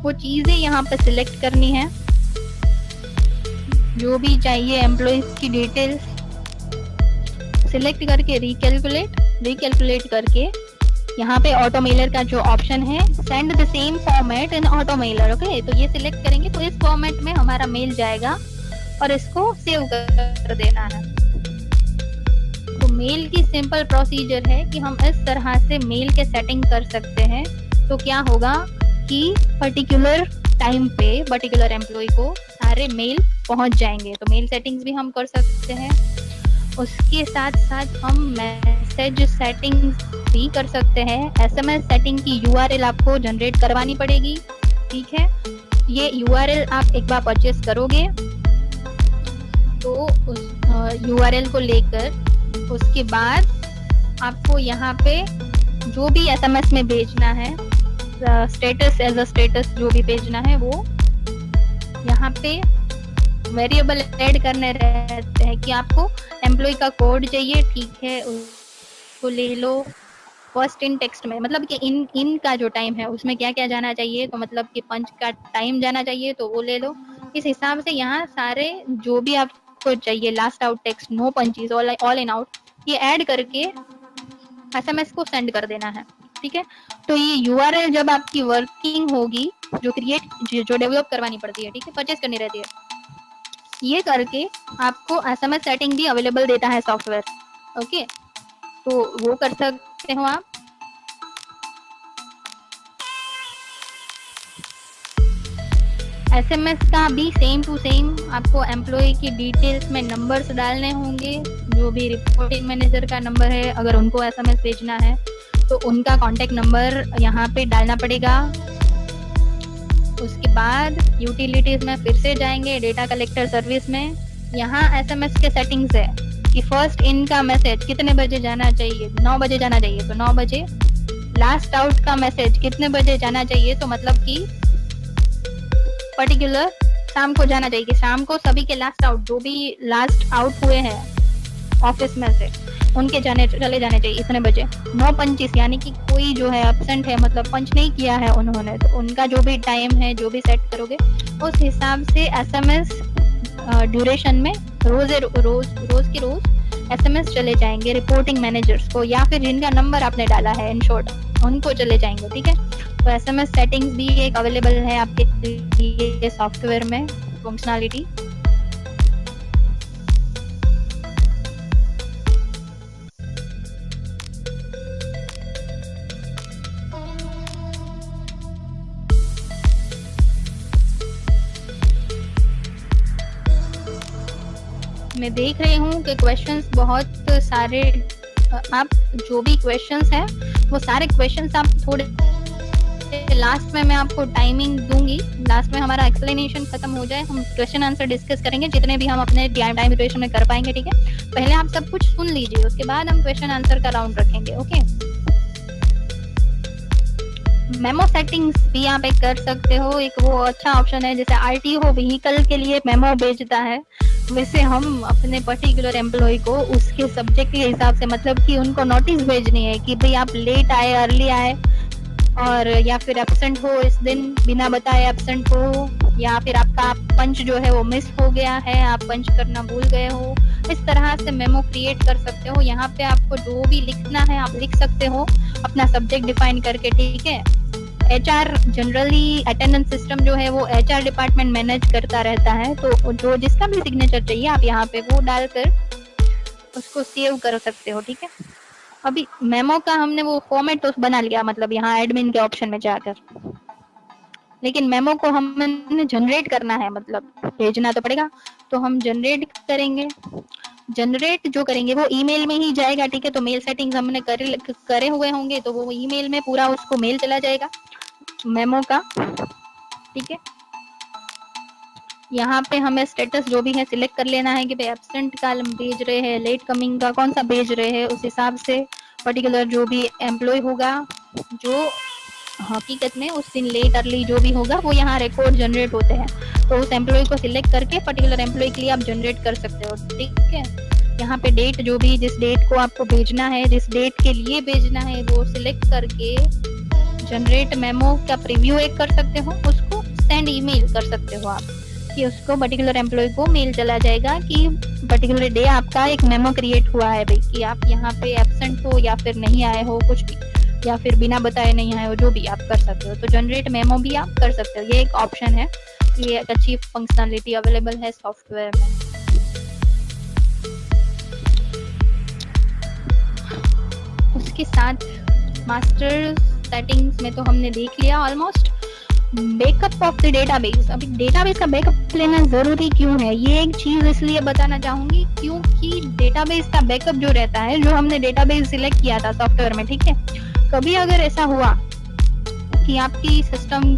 वो चीजें यहाँ पे सिलेक्ट करनी है। जो भी चाहिए एम्प्लॉइज की डिटेल्स सिलेक्ट करके रिकैलकुलेट करके यहाँ पे ऑटो मेलर का जो ऑप्शन है, send the same format in auto Mailer, okay. तो ये सिलेक्ट करेंगे तो इस फॉर्मेट में हमारा मेल जाएगा और इसको सेव कर देना है। तो मेल की सिंपल प्रोसीजर है कि हम इस तरह से मेल के सेटिंग कर सकते हैं। तो क्या होगा कि पर्टिकुलर टाइम पे पर्टिकुलर एम्प्लॉय को सारे मेल पहुंच जाएंगे। तो मेल सेटिंग्स भी हम कर सकते हैं। उसके साथ साथ हम मैसेज सेटिंग्स भी कर सकते हैं। SMS सेटिंग की URL आपको जनरेट करवानी पड़ेगी, ठीक है। ये URL आप एक बार परचेस करोगे तो उस URL को लेकर उसके बाद आपको यहाँ पे जो भी SMS में भेजना है, स्टेटस एज अ स्टेटस जो भी भेजना है वो यहाँ पे वेरिएबल ऐड करने रहते हैं कि आपको एम्प्लॉय का कोड चाहिए, ठीक है, उसको ले लो। फर्स्ट इन टेक्स्ट में मतलब कि इन का जो टाइम है उसमें क्या क्या जाना चाहिए, तो मतलब कि पंच का टाइम जाना चाहिए तो वो ले लो। इस हिसाब से यहाँ सारे जो भी आपको चाहिए, last out text, no punches, all in out, ये ऐड करके SMS को सेंड कर देना है, ठीक है। तो ये URL जब आपकी वर्किंग होगी, जो डेवलप करवानी पड़ती है, ठीक है, परचेस करनी रहती है, ये करके आपको SMS सेटिंग भी अवेलेबल देता है सॉफ्टवेयर, ओके। तो वो कर सकते हो आप। एसएमएस का भी सेम टू सेम आपको एम्प्लॉय की डिटेल्स में नंबर्स डालने होंगे, जो भी रिपोर्टिंग मैनेजर का नंबर है, अगर उनको एसएमएस भेजना है तो उनका कॉन्टेक्ट नंबर यहाँ पे डालना पड़ेगा। उसके बाद यूटिलिटीज में फिर से जाएंगे, डेटा कलेक्टर सर्विस में। यहाँ एसएमएस के सेटिंग्स है कि फर्स्ट इन का मैसेज कितने बजे जाना चाहिए, 9 बजे जाना चाहिए तो 9 बजे। लास्ट आउट का मैसेज कितने बजे जाना चाहिए, तो मतलब कि पर्टिकुलर शाम को जाना चाहिए कि शाम को सभी के लास्ट आउट, जो भी लास्ट आउट हुए हैं ऑफिस में से, उनके चले जाने चाहिए इतने बजे। 9:25 यानी कि कोई जो है एब्सेंट है, मतलब पंच नहीं किया है उन्होंने, तो उनका जो भी टाइम है जो भी सेट करोगे उस हिसाब से एसएमएस ड्यूरेशन में रोज की रोज एसएमएस चले जाएंगे रिपोर्टिंग मैनेजर्स को, या फिर जिनका नंबर आपने डाला है इन शॉर्ट उनको चले जाएंगे। ठीक है, तो एसएमएस सेटिंग्स भी एक अवेलेबल है आपके लिए सॉफ्टवेयर में फंक्शनलिटी। मैं देख रही हूँ कि क्वेश्चंस बहुत सारे, आप जो भी क्वेश्चंस हैं वो सारे क्वेश्चंस आप थोड़े लास्ट में मैं आपको टाइमिंग दूंगी, लास्ट में हमारा एक्सप्लेनेशन खत्म हो जाए हम क्वेश्चन आंसर डिस्कस करेंगे जितने भी हम अपने टाइम ड्यूरेशन में कर पाएंगे। ठीक है, पहले आप सब कुछ सुन लीजिए, उसके बाद हम क्वेश्चन आंसर का राउंड रखेंगे। ओके, मेमो सेटिंग्स भी आप एक कर सकते हो, एक वो अच्छा ऑप्शन है जैसे आरटीओ व्हीकल के लिए मेमो भेजता है, वैसे हम अपने पर्टिकुलर एम्प्लॉय को उसके सब्जेक्ट के हिसाब से, मतलब कि उनको नोटिस भेजनी है कि भाई आप लेट आए, अर्ली आए, और या फिर एब्सेंट हो इस दिन बिना बताए एब्सेंट हो, या फिर आपका पंच जो है वो मिस हो गया है, आप पंच करना भूल गए हो। इस तरह से मेमो क्रिएट कर सकते हो। यहाँ पे आपको जो भी लिखना है आप लिख सकते हो अपना सब्जेक्ट डिफाइन करके। ठीक है, एचआर जनरली अटेंडेंस सिस्टम जो है वो एचआर डिपार्टमेंट मैनेज करता रहता है, तो जो जिसका भी सिग्नेचर चाहिए आप यहाँ पे वो डालकर उसको सेव कर सकते हो। ठीक है, अभी मेमो का हमने वो फॉर्मेट तो बना लिया, मतलब यहाँ एडमिन के ऑप्शन में जाकर, लेकिन मेमो को हमने जनरेट करना है, मतलब भेजना तो पड़ेगा, तो हम जनरेट करेंगे। जनरेट जो करेंगे वो ईमेल में ही जाएगा। ठीक है, तो मेल सेटिंग्स हमने करे हुए होंगे, तो वो ईमेल में पूरा उसको मेल चला जाएगा मेमो का। ठीक है, यहाँ पे हमें स्टेटस जो भी है सिलेक्ट कर लेना है कि भाई एब्सेंट का भेज रहे हैं, लेट कमिंग का कौन सा भेज रहे हैं, उस हिसाब से पर्टिकुलर जो भी एम्प्लॉय होगा, जो हकीकत में उस दिन लेट अर्ली जो भी होगा वो यहाँ रिकॉर्ड जनरेट होते हैं, तो उस एम्प्लॉय को सिलेक्ट करके पर्टिकुलर एम्प्लॉय के लिए आप जनरेट कर सकते हो। ठीक है, यहाँ पे डेट जो भी, जिस डेट को आपको भेजना है, जिस डेट के लिए भेजना है, वो सिलेक्ट करके जनरेट मेमो का प्रीव्यू एक कर सकते हो, उसको सेंड ईमेल कर सकते हो आप कि उसको पर्टिकुलर एम्प्लॉय को मेल चला जाएगा कि पर्टिकुलर डे आपका एक मेमो क्रिएट हुआ है भाई, कि आप यहाँ पे एब्सेंट हो या फिर नहीं आए हो, कुछ भी, या फिर बिना बताए नहीं आए हो, जो भी आप कर सकते हो। तो जनरेट मेमो भी आप कर सकते हो, ये एक ऑप्शन है, ये एक अच्छी फंक्शनलिटी अवेलेबल है सॉफ्टवेयर में। उसके साथ मास्टर सेटिंग्स में तो हमने देख लिया almost. Backup of the database, अभी डेटाबेस का बैकअप लेना जरूरी क्यों है, ये एक चीज इसलिए बताना चाहूंगी क्योंकि डेटाबेस का बैकअप जो रहता है, जो हमने डेटाबेस सिलेक्ट किया था सॉफ्टवेयर में, ठीक है, कभी अगर ऐसा हुआ कि आपकी सिस्टम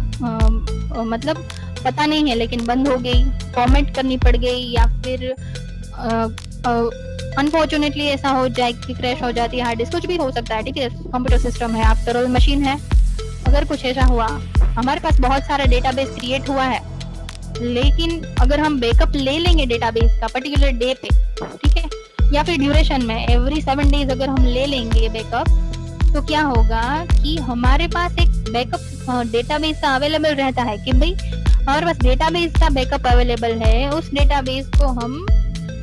मतलब पता नहीं है लेकिन बंद हो गई, फॉर्मेट करनी पड़ गई, या फिर अनफॉर्चुनेटली ऐसा हो जाए कि क्रैश हो जाती है हार्ड डिस्क, कुछ भी हो सकता है। ठीक है, कंप्यूटर सिस्टम है, आफ्टर ऑल मशीन है, अगर कुछ ऐसा हुआ, हमारे पास बहुत सारा डेटाबेस क्रिएट हुआ है, लेकिन अगर हम बैकअप ले लेंगे डेटाबेस का पर्टिकुलर डे पे, ठीक है, या फिर ड्यूरेशन में एवरी 7 डेज अगर हम ले लेंगे बैकअप, तो क्या होगा कि हमारे पास एक बैकअप डेटाबेस का अवेलेबल रहता है कि भाई हमारे पास डेटाबेस का बैकअप अवेलेबल है, उस डेटाबेस को हम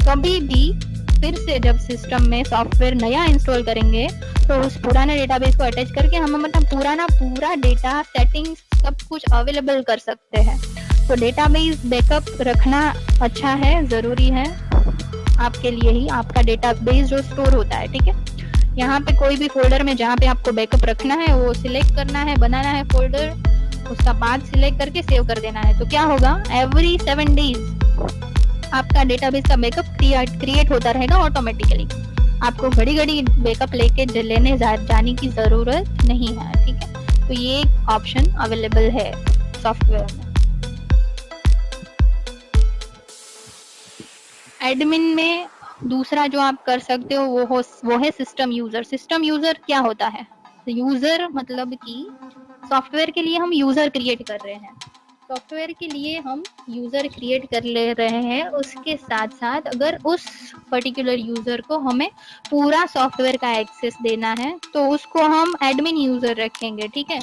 कभी भी फिर से जब सिस्टम में सॉफ्टवेयर नया इंस्टॉल करेंगे तो उस पुराने डेटाबेस को अटैच करके हम अपना पूरा डेटा सेटिंग्स सब कुछ अवेलेबल कर सकते हैं। तो डेटाबेस बैकअप रखना अच्छा है, जरूरी है आपके लिए ही, आपका डेटाबेस जो स्टोर होता है। ठीक है, यहाँ पे कोई भी फोल्डर में जहाँ पे आपको बैकअप रखना है वो सिलेक्ट करना है, बनाना है फोल्डर, उसका पाथ सिलेक्ट करके सेव कर देना है। तो क्या होगा, एवरी 7 डेज आपका डेटाबेस का बैकअप क्रिएट होता रहेगा ऑटोमेटिकली। आपको घड़ी घड़ी बैकअप लेके लेने जाने की जरूरत नहीं है, ठीक है। तो ये एक ऑप्शन अवेलेबल है सॉफ्टवेयर में। एडमिन में दूसरा जो आप कर सकते हो वो है सिस्टम यूजर। सिस्टम यूजर क्या होता है, यूजर मतलब कि सॉफ्टवेयर के लिए हम यूजर क्रिएट कर रहे हैं, सॉफ्टवेयर के लिए हम यूजर क्रिएट कर ले रहे हैं। उसके साथ साथ अगर उस पर्टिकुलर यूजर को हमें पूरा सॉफ्टवेयर का एक्सेस देना है तो उसको हम एडमिन यूजर रखेंगे, ठीक है।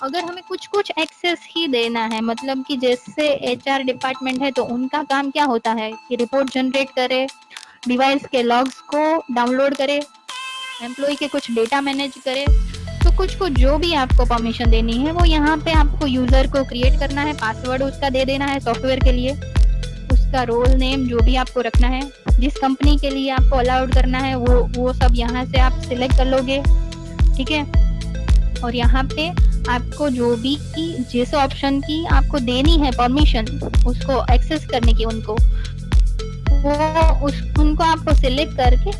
अगर हमें कुछ कुछ एक्सेस ही देना है, मतलब कि जैसे एचआर डिपार्टमेंट है तो उनका काम क्या होता है कि रिपोर्ट जनरेट करे, डिवाइस के लॉग्स को डाउनलोड करे, एम्प्लॉय के कुछ डेटा मैनेज करे। तो कुछ को जो भी आपको परमिशन देनी है वो यहाँ पे आपको यूजर को क्रिएट करना है, पासवर्ड उसका दे देना है सॉफ्टवेयर के लिए, उसका रोल नेम जो भी आपको रखना है, जिस कंपनी के लिए आपको अलाउड करना है वो सब यहाँ से आप सिलेक्ट कर लोगे, ठीक है। और यहाँ पे आपको जो भी जिस ऑप्शन की आपको देनी है परमिशन उसको एक्सेस करने की उनको आपको सिलेक्ट करके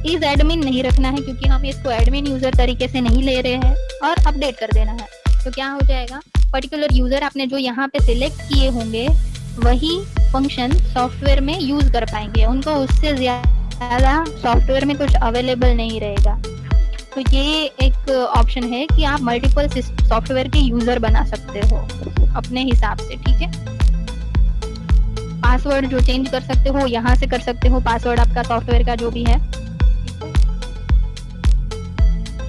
इस एडमिन नहीं रखना है, क्योंकि हम इसको एडमिन यूजर तरीके से नहीं ले रहे हैं, और अपडेट कर देना है। तो क्या हो जाएगा, पर्टिकुलर यूजर आपने जो यहाँ पे सिलेक्ट किए होंगे वही फंक्शन सॉफ्टवेयर में यूज कर पाएंगे, उनको उससे ज्यादा सॉफ्टवेयर में कुछ अवेलेबल नहीं रहेगा। तो ये एक ऑप्शन है कि आप मल्टीपल सॉफ्टवेयर के यूजर बना सकते हो अपने हिसाब से, ठीक है। पासवर्ड जो चेंज कर सकते हो यहाँ से कर सकते हो, पासवर्ड आपका सॉफ्टवेयर का जो भी है।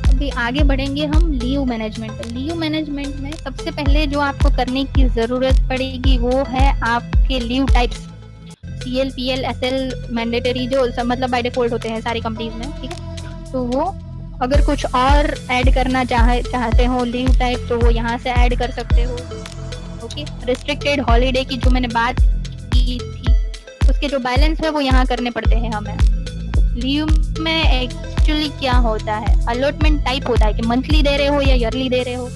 अभी आगे बढ़ेंगे हम लीव मैनेजमेंट। लीव मैनेजमेंट में सबसे पहले जो आपको करने की जरूरत पड़ेगी वो है आपके leave types, CL, PL, SL mandatory जो मतलब बाय डिफॉल्ट होते हैं सारी कंपनीज में, ठीक है। तो वो अगर कुछ और ऐड करना चाहते हो लीव टाइप तो वो यहाँ से ऐड कर सकते हो, ओके। रिस्ट्रिक्टेड हॉलीडे की जो मैंने बात की थी उसके जो बैलेंस है वो यहाँ करने पड़ते हैं हमें। लीव में एक्चुअली क्या होता है, अलॉटमेंट टाइप होता है कि मंथली दे रहे हो या ईयरली दे रहे हो,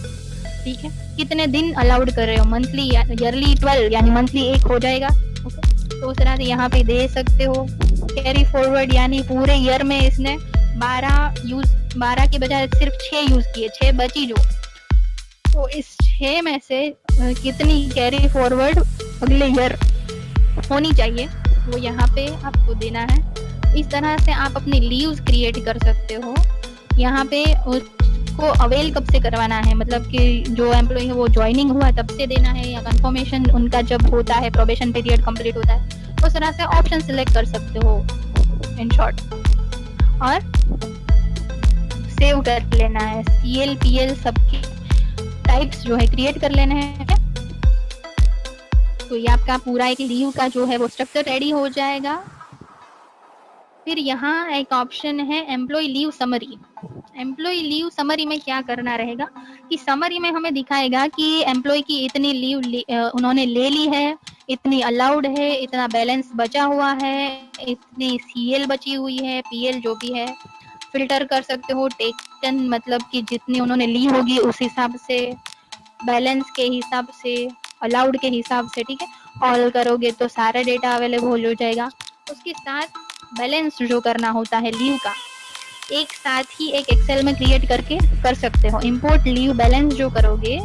ठीक है। कितने दिन अलाउड कर रहे हो, मंथली या ईयरली 12 यानी मंथली 1 हो जाएगा, ओके। तो उस तरह से यहाँ पे दे सकते हो। कैरी फॉरवर्ड यानी पूरे ईयर में इसने 12 के बजाय सिर्फ 6 यूज किए, 6 बची जो, तो इस 6 में से कितनी कैरी फॉरवर्ड अगले ईयर होनी चाहिए वो यहाँ पे आपको देना है। इस तरह से आप अपनी लीव्स क्रिएट कर सकते हो। यहाँ पे उसको अवेल कब से करवाना है, मतलब कि जो एम्प्लॉय है वो ज्वाइनिंग हुआ तब से देना है या कंफर्मेशन उनका जब होता है, प्रोबेशन पीरियड कंप्लीट होता है, उस तरह से ऑप्शन सिलेक्ट कर सकते हो इन शॉर्ट, और सेव कर लेना है। CL, PL सबके टाइप्स जो है क्रिएट कर लेने हैं। तो ये आपका पूरा एक लीव का जो है वो स्ट्रक्चर रेडी हो जाएगा। फिर यहाँ एक ऑप्शन है employee leave summary. Employee leave summary में क्या करना रहेगा कि समरी में हमें दिखाएगा कि एम्प्लॉय की इतनी लीव उन्होंने ले ली है, इतनी अलाउड है, इतना बैलेंस बचा हुआ है, इतनी CL बची हुई है, PL जो भी है फिल्टर कर सकते हो। टेकन मतलब कि जितनी उन्होंने ली होगी उस हिसाब से, बैलेंस के हिसाब से, अलाउड के हिसाब से, ठीक है। ऑल करोगे तो सारा डेटा अवेलेबल हो जाएगा। उसके साथ बैलेंस जो करना होता है लीव का एक साथ ही एक एक्सेल में क्रिएट करके कर सकते हो। इंपोर्ट लीव बैलेंस जो करोगे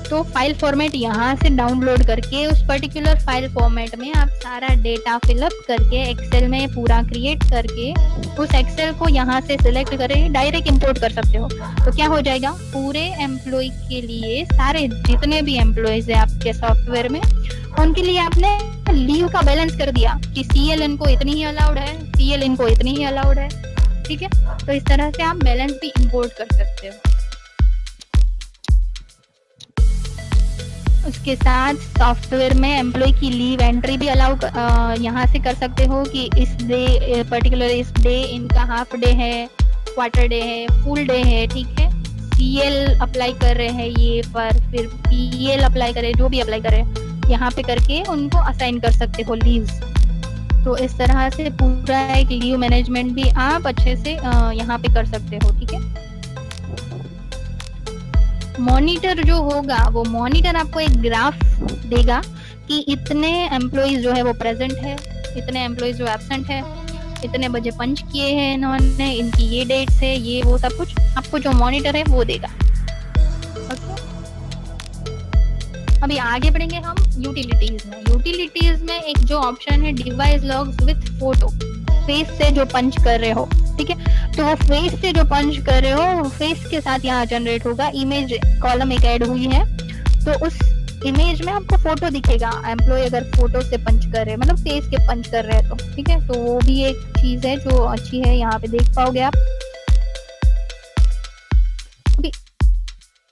तो फाइल फॉर्मेट यहाँ से डाउनलोड करके उस पर्टिकुलर फाइल फॉर्मेट में आप सारा डेटा फिलअप करके एक्सेल में पूरा क्रिएट करके उस एक्सेल को यहाँ से सिलेक्ट करके डायरेक्ट इंपोर्ट कर सकते हो। तो क्या हो जाएगा, पूरे एम्प्लॉय के लिए सारे जितने भी एम्प्लॉयज है आपके सॉफ्टवेयर में उनके लिए आपने लीव का बैलेंस कर दिया कि CL इनको इतनी ही अलाउड है, PL इनको इतनी ही अलाउड है, ठीक है। तो इस तरह से आप बैलेंस भी इंपोर्ट कर सकते हो। उसके साथ सॉफ्टवेयर में एम्प्लॉय की लीव एंट्री भी अलाउ यहाँ से कर सकते हो कि इस डे पर्टिकुलर इस डे इनका हाफ डे है, क्वार्टर डे है, फुल डे है, ठीक है। CL अप्लाई कर रहे हैं ये पर, फिर PL अप्लाई करे, जो भी अप्लाई करे यहाँ पे करके उनको असाइन कर सकते हो लीव्स। तो इस तरह से पूरा एक लीव मैनेजमेंट भी आप अच्छे से यहाँ पे कर सकते हो, ठीक है। मॉनिटर जो होगा वो मॉनिटर आपको एक ग्राफ देगा कि इतने एम्प्लॉइज जो है वो प्रेजेंट है, इतने एम्प्लॉइज जो एब्सेंट है, इतने बजे पंच किए हैं इन्होंने, इनकी ये डेट्स है, ये वो सब कुछ आपको जो मॉनिटर है वो देगा। ओके, अभी आगे बढ़ेंगे हम यूटिलिटीज में। यूटिलिटीज में एक जो ऑप्शन है device logs with photo, face से जो पंच कर रहे हो, ठीक है, तो वो फेस से जो पंच कर रहे हो वो फेस के साथ यहाँ जनरेट होगा। इमेज कॉलम एक ऐड हुई है तो उस इमेज में आपको फोटो दिखेगा, एम्प्लॉय अगर फोटो से पंच कर रहे हैं, मतलब फेस के पंच कर रहे हैं तो, ठीक है, तो वो भी एक चीज है जो अच्छी है, यहाँ पे देख पाओगे आप।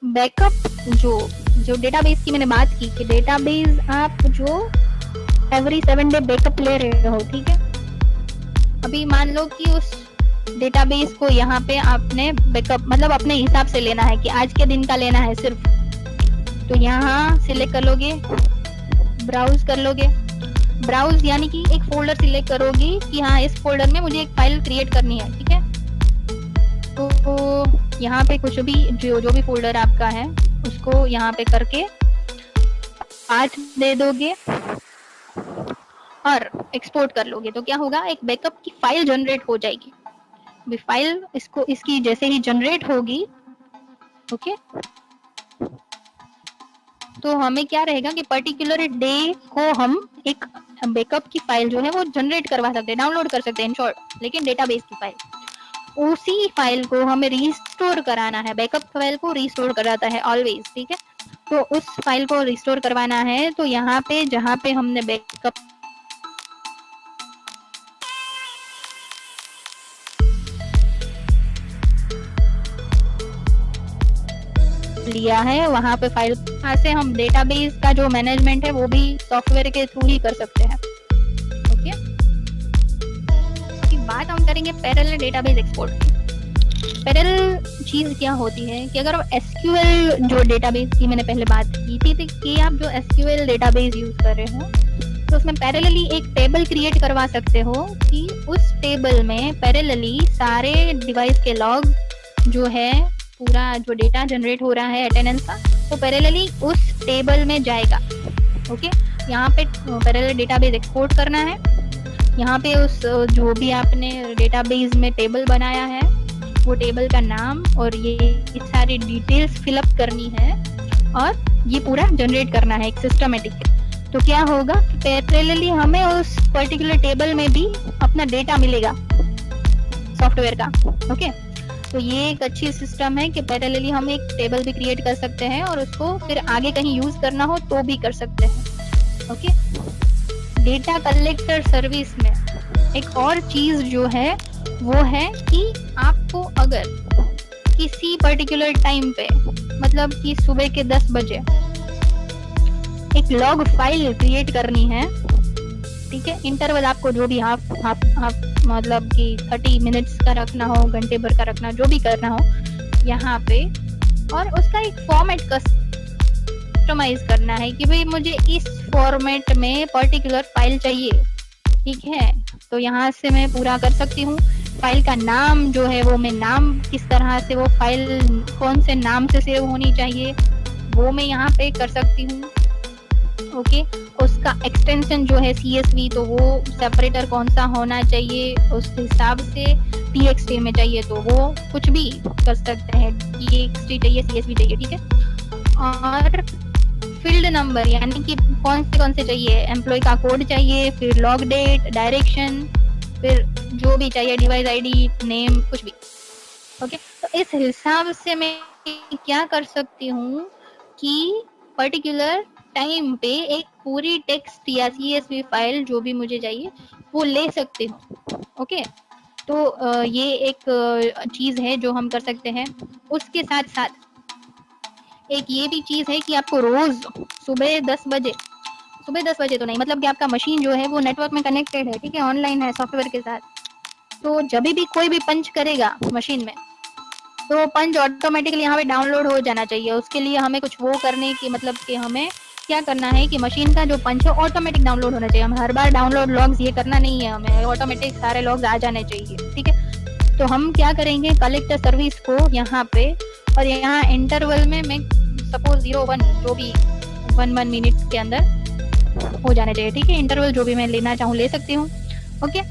बैकअप जो डेटाबेस की मैंने बात की कि डेटाबेस आप जो एवरी 7 डे बैकअप ले रहे हो, ठीक है, अभी मान लो कि उस डेटाबेस को यहाँ पे आपने बैकअप मतलब अपने हिसाब से लेना है कि आज के दिन का लेना है सिर्फ, तो यहाँ सिलेक्ट कर लोगे, ब्राउज कर लोगे। ब्राउज यानी कि एक फोल्डर सिलेक्ट करोगे कि हाँ इस फोल्डर में मुझे एक फाइल क्रिएट करनी है, ठीक है, तो यहाँ पे कुछ भी जो भी फोल्डर आपका है उसको यहाँ पे करके पाथ दे दोगे और एक्सपोर्ट कर लोगे, तो क्या होगा, एक बैकअप की फाइल जनरेट हो जाएगी। फाइल इसकी जैसे ही जनरेट होगी, ओके, तो हमें क्या रहेगा कि पर्टिकुलर डे को हम एक बैकअप की फाइल जो है वो जनरेट करवा सकते हैं, डाउनलोड कर सकते हैं इन शॉर्ट, लेकिन डेटाबेस की फाइल, उसी फाइल को हमें रिस्टोर कराना है। बैकअप फाइल को रिस्टोर कराता है ऑलवेज, ठीक है, तो उस फाइल को रिस्टोर करवाना है, तो यहाँ पे जहाँ पे हमने बैकअप लिया है वहां पे फाइल से हम डेटाबेस का जो मैनेजमेंट है वो भी सॉफ्टवेयर के थ्रू ही कर सकते हैं। ओके, इसकी बात हम करेंगे पैरेलल डेटाबेस एक्सपोर्ट की। पैरेलल चीज क्या होती है कि अगर आप एसक्यूएल जो डेटाबेस की मैंने पहले बात की थी कि आप जो एसक्यूएल डेटाबेस यूज कर रहे हो तो उसमें पैरेलली एक टेबल क्रिएट करवा सकते हो कि उस टेबल में पैरेलली सारे डिवाइस के लॉग जो है, पूरा जो डेटा जनरेट हो रहा है अटेंडेंस का, तो पैरेलली उस टेबल में जाएगा। ओके, यहाँ पे पैरेलल डेटाबेस एक्सपोर्ट करना है, यहाँ पे उस जो भी आपने डेटाबेस में टेबल बनाया है वो टेबल का नाम और ये सारी डिटेल्स फिलअप करनी है और ये पूरा जनरेट करना है एक सिस्टमेटिक। तो क्या होगा कि पैरेलली हमें उस पर्टिकुलर टेबल में भी अपना डेटा मिलेगा सॉफ्टवेयर का। ओके, तो ये एक अच्छी सिस्टम है कि पैरेलली हम एक टेबल भी क्रिएट कर सकते हैं और उसको फिर आगे कहीं यूज करना हो तो भी कर सकते हैं। ओके, डेटा कलेक्टर सर्विस में एक और चीज जो है वो है कि आपको अगर किसी पर्टिकुलर टाइम पे, मतलब कि सुबह के 10 बजे एक लॉग फाइल क्रिएट करनी है, ठीक है, इंटरवल आपको जो भी हाफ मतलब कि 30 मिनट्स का रखना हो, घंटे भर का रखना, जो भी करना हो यहाँ पे, और उसका एक फॉर्मेट कस्टमाइज करना है कि भाई मुझे इस फॉर्मेट में पर्टिकुलर फाइल चाहिए, ठीक है, तो यहाँ से मैं पूरा कर सकती हूँ। फाइल का नाम जो है वो मैं नाम किस तरह से, वो फाइल कौन से नाम से सेव होनी चाहिए वो मैं यहाँ पे कर सकती हूँ। ओके, उसका एक्सटेंशन जो है CSV, तो वो सेपरेटर कौन सा होना चाहिए उस हिसाब से, TXT में चाहिए तो वो कुछ भी कर सकते हैं, TXT चाहिए, CSV चाहिए, ठीक है, और फील्ड नंबर यानी कि कौन से चाहिए, एम्प्लॉय का कोड चाहिए, फिर लॉग डेट, डायरेक्शन, फिर जो भी चाहिए, डिवाइस आईडी, नेम, कुछ भी। ओके, तो इस हिसाब से मैं क्या कर सकती हूँ कि पर्टिकुलर टाइम पे एक पूरी टेक्स्ट या CSV फाइल जो भी मुझे चाहिए वो ले सकती हूँ। ओके, तो ये एक चीज है जो हम कर सकते हैं। उसके साथ साथ एक ये भी चीज है कि आपको रोज सुबह 10 बजे तो नहीं, मतलब कि आपका मशीन जो है वो नेटवर्क में कनेक्टेड है, ठीक है, ऑनलाइन है सॉफ्टवेयर के साथ, तो जब भी कोई भी पंच करेगा मशीन में तो पंच ऑटोमेटिकली यहाँ पे डाउनलोड हो जाना चाहिए। उसके लिए हमें कुछ वो करने की, मतलब कि हमें क्या करना है कि मशीन का जो पंच है ऑटोमेटिक डाउनलोड होना चाहिए। हमें हर बार डाउनलोड लॉग्स ये करना नहीं है, हमें ऑटोमेटिक सारे लॉग्स आ जाने चाहिए, ठीक है। तो हम क्या करेंगे, कलेक्टर सर्विस को यहाँ पे और यहाँ इंटरवल में मैं सपोज 0-1 जो भी 1 मिनट के अंदर हो जाने चाहिए, ठीक है। इंटरवल जो भी मैं लेना चाहूँ ले सकती हूँ। ओके,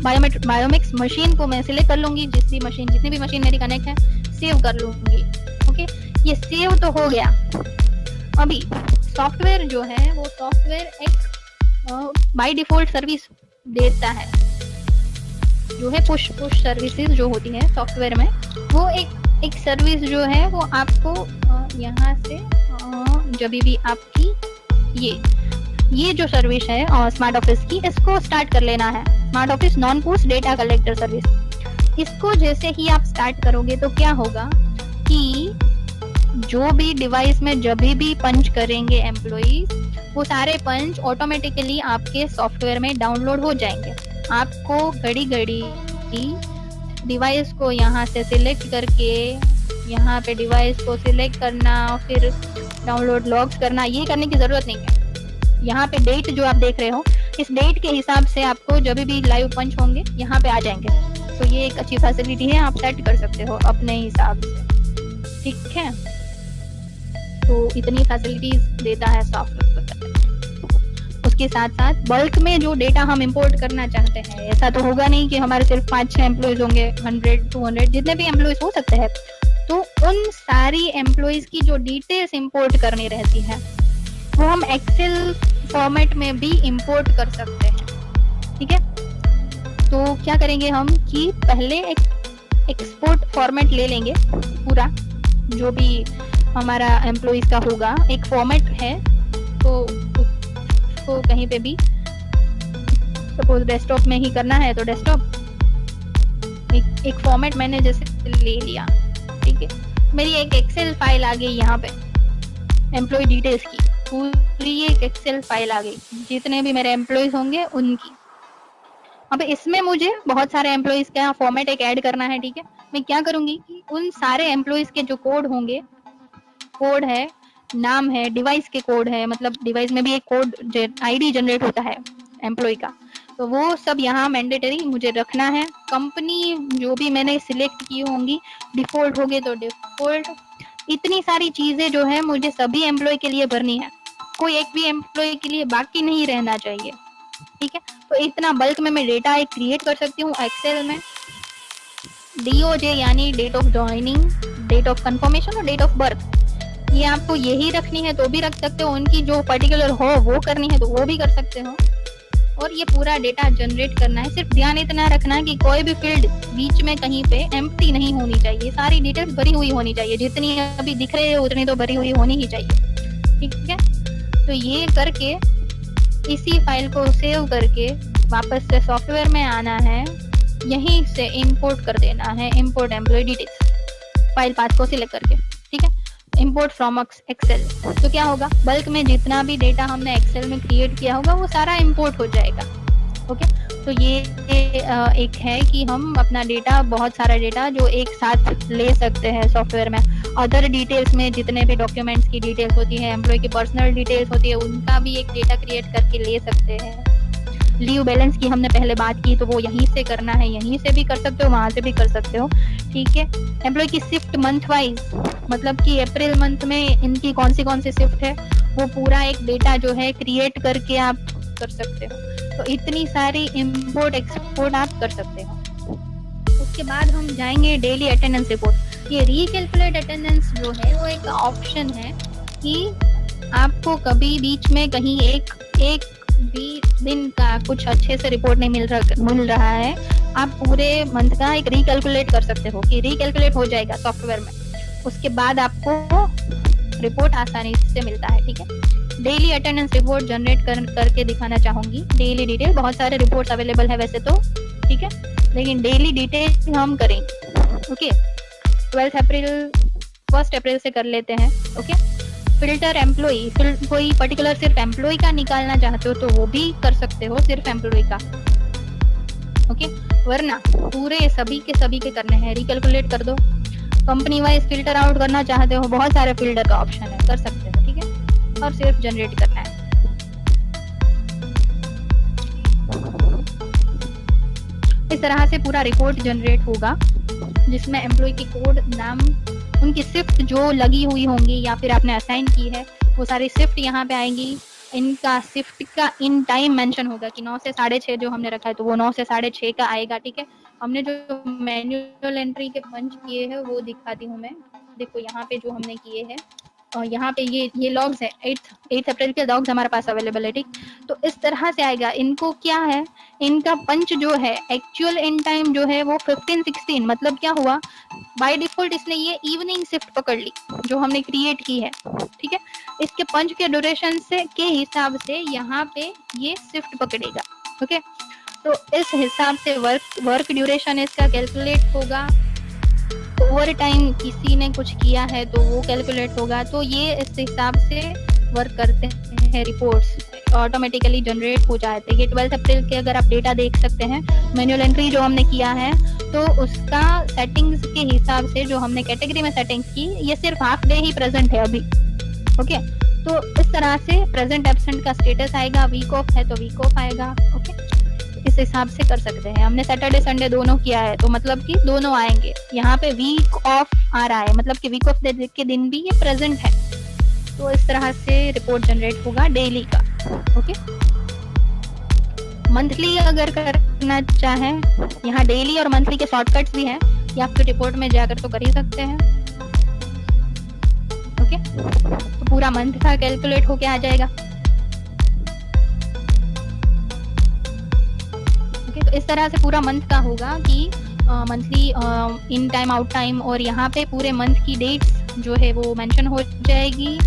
बायोमिक्स मशीन को मैं सिलेक्ट कर लूंगी, जितनी भी मशीन मेरी कनेक्ट है सेव कर लूंगी। ओके, ये सेव तो हो गया। अभी सॉफ्टवेयर जो है वो सॉफ्टवेयर एक बाय डिफॉल्ट सर्विस देता है, जो है पुश सर्विसेज जो होती है सॉफ्टवेयर में, वो एक सर्विस जो है वो आपको यहाँ से जब भी आपकी ये जो सर्विस है स्मार्ट ऑफिस की, इसको स्टार्ट कर लेना है। Smart office non post data collector service, इसको जैसे ही आप स्टार्ट करोगे तो क्या होगा कि जो भी डिवाइस में जब भी पंच करेंगे एम्प्लॉइज, वो सारे पंच ऑटोमेटिकली आपके सॉफ्टवेयर में डाउनलोड हो जाएंगे। आपको घड़ी डिवाइस को यहाँ से सिलेक्ट करके यहाँ पे डिवाइस को सिलेक्ट करना, फिर डाउनलोड लॉग्स करना, ये करने की जरूरत नहीं है। यहाँ पे डेट जो आप देख रहे हो, इस डेट के हिसाब से आपको जब भी लाइव पंच होंगे यहाँ पे आ जाएंगे। तो ये एक अच्छी फैसिलिटी है, आप सेट कर सकते हो अपने हिसाब से, ठीक है। तो इतनी फैसिलिटीज देता है सॉफ्टवेयर। उसके साथ साथ बल्क में जो डेटा हम इंपोर्ट करना चाहते हैं, ऐसा तो होगा नहीं कि हमारे सिर्फ 5-6 एम्प्लॉयज होंगे, 100-200 जितने भी एम्प्लॉयज हो सकते हैं, तो उन सारी एम्प्लॉयज की जो डिटेल्स इंपोर्ट करनी रहती है वो हम एक्सेल फॉर्मेट में भी इंपोर्ट कर सकते हैं, ठीक है। तो क्या करेंगे हम कि पहले एक एक्सपोर्ट फॉर्मेट ले लेंगे, पूरा जो भी हमारा एम्प्लॉइज का होगा एक फॉर्मेट है, तो उसको कहीं पे भी सपोज डेस्कटॉप में ही करना है तो डेस्कटॉप एक फॉर्मेट मैंने जैसे ले लिया, ठीक है। मेरी एक एक्सेल फाइल आ गई, यहाँ पे एम्प्लॉय डिटेल्स की पूरी एक एक्सेल फाइल आ गई, जितने भी मेरे एम्प्लॉइज होंगे उनकी। अब इसमें मुझे बहुत सारे एम्प्लॉइज का फॉर्मेट एक ऐड करना है, ठीक है। मैं क्या करूंगी कि उन सारे एम्प्लॉइज के जो कोड होंगे, कोड है, नाम है, डिवाइस के कोड है, मतलब डिवाइस में भी एक कोड आईडी जनरेट होता है एम्प्लॉय का, तो वो सब यहाँ मैंडेटरी मुझे रखना है। कंपनी जो भी मैंने सिलेक्ट की होंगी डिफॉल्ट हो गए तो डिफॉल्ट, इतनी सारी चीजें जो है मुझे सभी एम्प्लॉय के लिए भरनी है, कोई एक भी एम्प्लॉय के लिए बाकी नहीं रहना चाहिए, ठीक है। तो इतना बल्क में मैं डेटा एक क्रिएट कर सकती हूँ एक्सेल में। DOJ यानी date of joining, date of confirmation और डेट ऑफ बर्थ, ये आपको यही रखनी है तो भी रख सकते हो, उनकी जो पर्टिकुलर हो वो करनी है तो वो भी कर सकते हो। और ये पूरा डेटा जनरेट करना है। सिर्फ ध्यान इतना रखना है कि कोई भी फील्ड बीच में कहीं पे एम्प्टी नहीं होनी चाहिए, सारी डिटेल्स भरी हुई होनी चाहिए, जितनी अभी दिख रहे हैं उतनी तो भरी हुई होनी ही चाहिए, ठीक है। तो ये करके इसी फाइल को सेव करके वापस से सॉफ्टवेयर में आना है, यहीं से इंपोर्ट कर देना है, import employee details file path को सिलेक्ट करके, ठीक है। इंपोर्ट फ्रॉम एक्सेल, तो क्या होगा, बल्क में जितना भी डेटा हमने एक्सेल में क्रिएट किया होगा वो सारा इंपोर्ट हो जाएगा। ओके, तो ये एक है कि हम अपना डेटा, बहुत सारा डेटा जो एक साथ ले सकते हैं सॉफ्टवेयर में। अदर डिटेल्स में जितने भी डॉक्यूमेंट्स की डिटेल्स होती है, एम्प्लॉय की पर्सनल डिटेल्स होती है, उनका भी एक डेटा क्रिएट करके ले सकते हैं। लीव बैलेंस की हमने पहले बात की, तो वो यहीं से करना है, यहीं से भी कर सकते हो, वहां से भी कर सकते हो, ठीक है। एम्प्लॉय की शिफ्ट मंथ वाइज, मतलब कि अप्रैल मंथ में इनकी कौन सी शिफ्ट है, वो पूरा एक डेटा जो है क्रिएट करके आप कर सकते हो। तो इतनी सारी इंपोर्ट एक्सपोर्ट आप कर सकते हो। उसके बाद हम जाएंगे डेली अटेंडेंस रिपोर्ट। ये रिकैलकुलेट अटेंडेंस जो है वो एक ऑप्शन है कि आपको कभी बीच में कहीं एक भी दिन का कुछ अच्छे से रिपोर्ट नहीं मिल रहा है, आप पूरे मंथ का एक रिकैलकुलेट कर सकते हो कि रिकैलकुलेट हो जाएगा सॉफ्टवेयर में। उसके बाद आपको रिपोर्ट आसानी से मिलता है, ठीक है। डेली अटेंडेंस रिपोर्ट जनरेट करके दिखाना चाहूंगी। डेली डिटेल, बहुत सारे रिपोर्ट्स अवेलेबल है वैसे तो, ठीक है, लेकिन डेली डिटेल हम करेंगे। ओके, 12 अप्रैल 1 अप्रैल से कर लेते हैं। ओके, फिल्टर एम्प्लॉय, कोई पर्टिकुलर सिर्फ एम्प्लॉय का निकालना चाहते हो तो वो भी कर सकते हो, सिर्फ एम्प्लॉय का। ओके, वरना पूरे सभी के करने हैं, रिकैलकुलेट कर दो। कंपनी वाइज फिल्टर आउट करना चाहते हो, बहुत सारे फिल्टर का ऑप्शन है, कर सकते हो, ठीक है, और सिर्फ जनरेट करना है। इस तरह से पूरा रिपोर्ट जनरेट होगा। जिसमें एम्प्लॉय की कोड, नाम, उनकी शिफ्ट जो लगी हुई होंगी या फिर आपने असाइन की है, वो सारी शिफ्ट यहाँ पे आएंगी। इनका शिफ्ट का इन टाइम मेंशन होगा कि 9 से 6:30 जो हमने रखा है तो वो 9 से 6:30 का आएगा, ठीक है। हमने जो मैन्युअल एंट्री के पंच किए हैं वो दिखाती हूँ मैं। देखो यहाँ पे जो हमने किए हैं, और यहाँ पे ये लॉग्स है, 8 अप्रैल के लॉग्स हमारे पास अवेलेबल है, ठीक। तो इस तरह से आएगा। इनको क्या है, इनका पंच जो है एक्चुअल इन टाइम जो है वो 15-16, मतलब क्या हुआ, बाय डिफॉल्ट इसने ये इवनिंग शिफ्ट पकड़ ली जो हमने क्रिएट की है, ठीक है। इसके पंच के ड्यूरेशन से के हिसाब से यहाँ पे ये शिफ्ट पकड़ेगा, ओके। तो इस हिसाब से वर्क ड्यूरेशन इसका कैलकुलेट होगा। ओवर टाइम किसी ने कुछ किया है तो वो कैलकुलेट होगा। तो ये इस हिसाब से वर्क करते हैं, रिपोर्ट्स ऑटोमेटिकली जनरेट हो जाते हैं। ये 12 अप्रैल के अगर आप डेटा देख सकते हैं, मैनुअल एंट्री जो हमने किया है तो उसका सेटिंग्स के हिसाब से जो हमने कैटेगरी में सेटिंग्स की, ये सिर्फ हाफ डे ही प्रेजेंट है अभी, ओके। तो इस तरह से प्रेजेंट एब्सेंट का स्टेटस आएगा, वीक ऑफ है तो वीक ऑफ आएगा, ओके। इस हिसाब से कर सकते हैं। हमने सैटरडे संडे दोनों किया है तो मतलब कि दोनों आएंगे। यहाँ पे वीक ऑफ आ रहा है, मतलब कि वीक ऑफ के दिन भी ये प्रेजेंट है। तो इस तरह से रिपोर्ट जनरेट होगा डेली का, ओके। मंथली अगर करना चाहे, यहाँ डेली और मंथली के शॉर्टकट्स भी हैं, ये आपके रिपोर्ट में जाकर तो कर ही सकते हैं, ओके। तो पूरा मंथ का कैलकुलेट होके आ जाएगा, ओके। तो इस तरह से पूरा मंथ का होगा कि monthly in time, out time, और यहाँ पे पूरे मंथ की डेट्स जो है वो मेंशन हो जाएगी,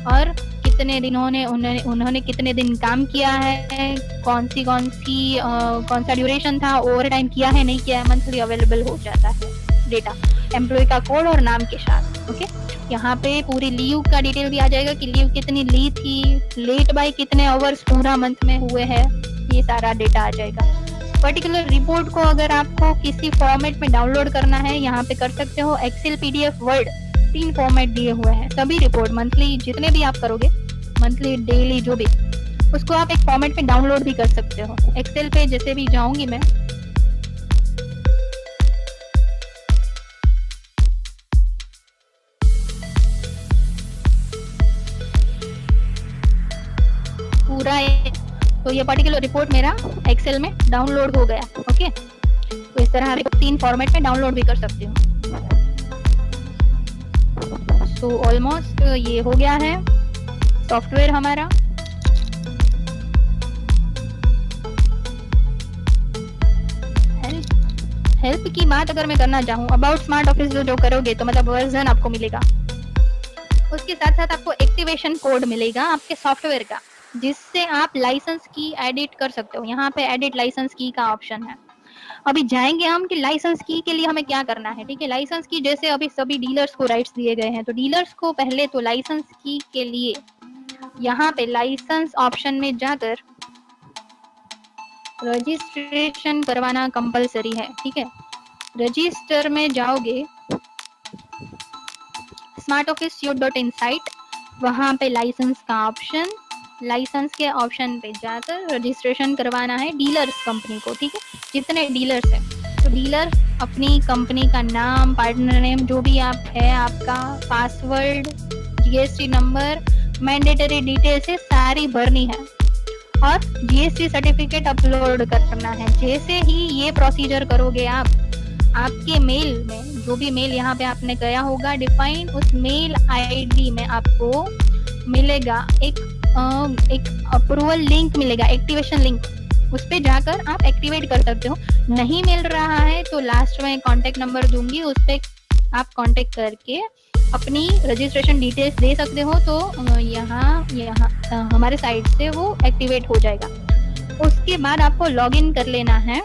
और कितने दिनों ने उन्होंने कितने दिन काम किया है, कौन सा ड्यूरेशन था, ओवर टाइम किया है नहीं किया है, मंथली अवेलेबल हो जाता है डेटा एम्प्लॉय का कोड और नाम के साथ, ओके। यहाँ पे पूरी लीव का डिटेल भी आ जाएगा कि लीव कितनी ली थी, लेट बाय कितने आवर्स पूरा मंथ में हुए हैं, ये सारा डेटा आ जाएगा। पर्टिकुलर रिपोर्ट को अगर आपको किसी फॉर्मेट में डाउनलोड करना है, यहाँ पे कर सकते हो। एक्सेल, पीडीएफ, वर्ड, 3 फॉर्मेट दिए हुए हैं। सभी रिपोर्ट मंथली जितने भी आप करोगे, मंथली, डेली, जो भी, उसको आप एक फॉर्मेट में डाउनलोड भी कर सकते हो। एक्सेल पे जैसे भी जाऊंगी मैं, पूरा तो ये पर्टिकुलर रिपोर्ट मेरा एक्सेल में डाउनलोड हो गया, ओके। तो इस तरह 3 फॉर्मेट में डाउनलोड भी कर सकते हो। सो ऑलमोस्ट ये हो गया है सॉफ्टवेयर हमारा। हेल्प की बात अगर मैं करना चाहूँ, अबाउट स्मार्ट ऑफिस जो करोगे तो मतलब वर्जन आपको मिलेगा, उसके साथ साथ आपको एक्टिवेशन कोड मिलेगा आपके सॉफ्टवेयर का, जिससे आप लाइसेंस की एडिट कर सकते हो। यहाँ पे एडिट लाइसेंस की का ऑप्शन है। अभी जाएंगे हम कि लाइसेंस की के लिए हमें क्या करना है, ठीक है। लाइसेंस की जैसे अभी सभी डीलर्स को राइट्स दिए गए हैं, तो डीलर्स को पहले तो लाइसेंस की के लिए यहाँ पे लाइसेंस ऑप्शन में जाकर रजिस्ट्रेशन करवाना कंपलसरी है, ठीक है। रजिस्टर में जाओगे, स्मार्ट ऑफिस suite.insight, वहां पे लाइसेंस का ऑप्शन, लाइसेंस के ऑप्शन पे जाकर रजिस्ट्रेशन करवाना है डीलर्स कंपनी को, ठीक है। जितने डीलर्स है तो डीलर अपनी कंपनी का नाम, पार्टनर नेम, जो भी आप है, आपका password, GST number, mandatory detail से सारी भरनी है, और जीएसटी सर्टिफिकेट अपलोड करना है। जैसे ही ये प्रोसीजर करोगे आप, आपके मेल में जो भी मेल यहाँ पे आपने गया होगा डिफाइन, उस मेल आईडी में आपको मिलेगा एक अप्रूवल लिंक मिलेगा, एक्टिवेशन लिंक। उस पे जाकर आप एक्टिवेट कर सकते हो। नहीं मिल रहा है तो लास्ट में कांटेक्ट नंबर दूंगी, उस पे आप कांटेक्ट करके अपनी रजिस्ट्रेशन डिटेल्स दे सकते हो। तो यहाँ हमारे साइट से वो एक्टिवेट हो जाएगा। उसके बाद आपको लॉगिन कर लेना है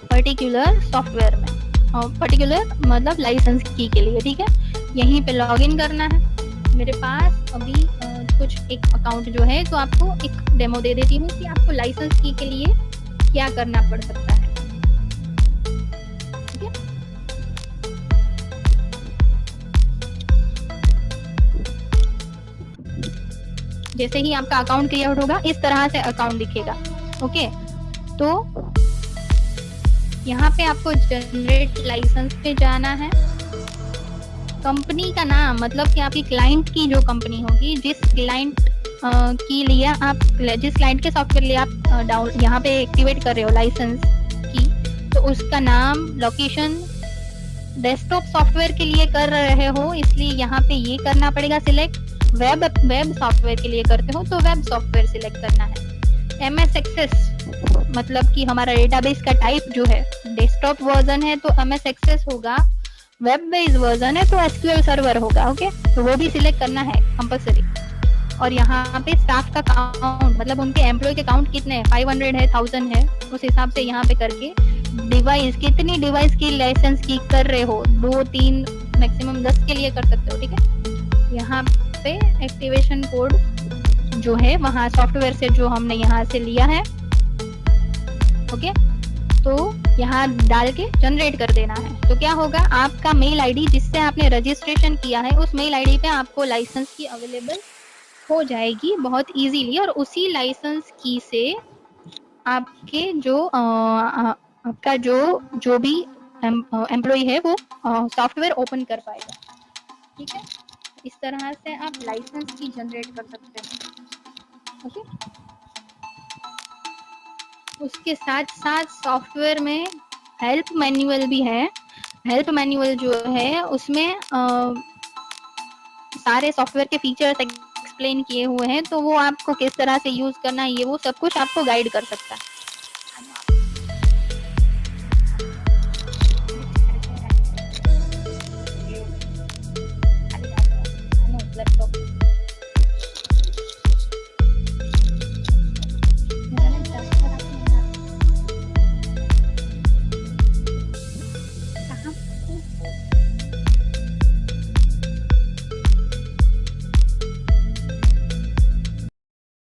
पर्टिकुलर सॉफ्टवेयर में, और पर्टिकुलर मतलब लाइसेंस की के लिए, ठीक है। यहीं पे लॉगिन करना है। मेरे पास अभी कुछ एक अकाउंट जो है, तो आपको एक डेमो दे देती हूँ कि आपको लाइसेंस की के लिए क्या करना पड़ सकता है, ठीक है। जैसे ही आपका अकाउंट क्रिएट होगा, इस तरह से अकाउंट दिखेगा, ओके। तो यहाँ पे आपको जनरेट लाइसेंस पे जाना है। कंपनी का नाम मतलब कि आपकी क्लाइंट की जो कंपनी होगी, जिस क्लाइंट के लिए आप जिस क्लाइंट के सॉफ्टवेयर लिए आप यहाँ पे एक्टिवेट कर रहे हो लाइसेंस की, तो उसका नाम, लोकेशन, डेस्कटॉप सॉफ्टवेयर के लिए कर रहे हो इसलिए यहाँ पे ये करना पड़ेगा सिलेक्ट। वेब सॉफ्टवेयर के लिए करते हो तो वेब सॉफ्टवेयर सिलेक्ट करना है। MS एक्सेस मतलब कि हमारा डेटाबेस का टाइप जो है डेस्कटॉप वर्जन है तो MS एक्सेस होगा, वेब बेस्ड वर्जन है तो SQL सर्वर होगा। ओके, तो वो भी सिलेक्ट करना है कंपल्सरी। और यहाँ पे स्टाफ का काउंट मतलब उनके एम्प्लॉय के काउंट कितने हैं, 500 है, 1000 है, उस हिसाब से यहाँ पे करके डिवाइस, कितनी डिवाइस की लाइसेंस की कर रहे हो, 2, 3, मैक्सिमम 10 के लिए कर सकते हो। ठीक है, यहाँ पे एक्टिवेशन कोड जो है वहाँ सॉफ्टवेयर से जो हमने यहाँ से लिया है, ओके, तो यहाँ डाल के जनरेट कर देना है। तो क्या होगा, आपका मेल आईडी जिससे आपने रजिस्ट्रेशन किया है उस मेल आईडी पे आपको लाइसेंस की अवेलेबल हो जाएगी बहुत इजीली। और उसी लाइसेंस की से आपके जो आपका जो भी एम्प्लॉय है वो सॉफ्टवेयर ओपन कर पाएगा। ठीक है, इस तरह से आप लाइसेंस की जनरेट कर सकते हैं। ओके, उसके साथ साथ सॉफ्टवेयर में हेल्प मैनुअल भी है। हेल्प मैनुअल जो है उसमें सारे सॉफ्टवेयर के फीचर्स एक्सप्लेन किए हुए हैं, तो वो आपको किस तरह से यूज करना है ये वो सब कुछ आपको गाइड कर सकता है। लैपटॉप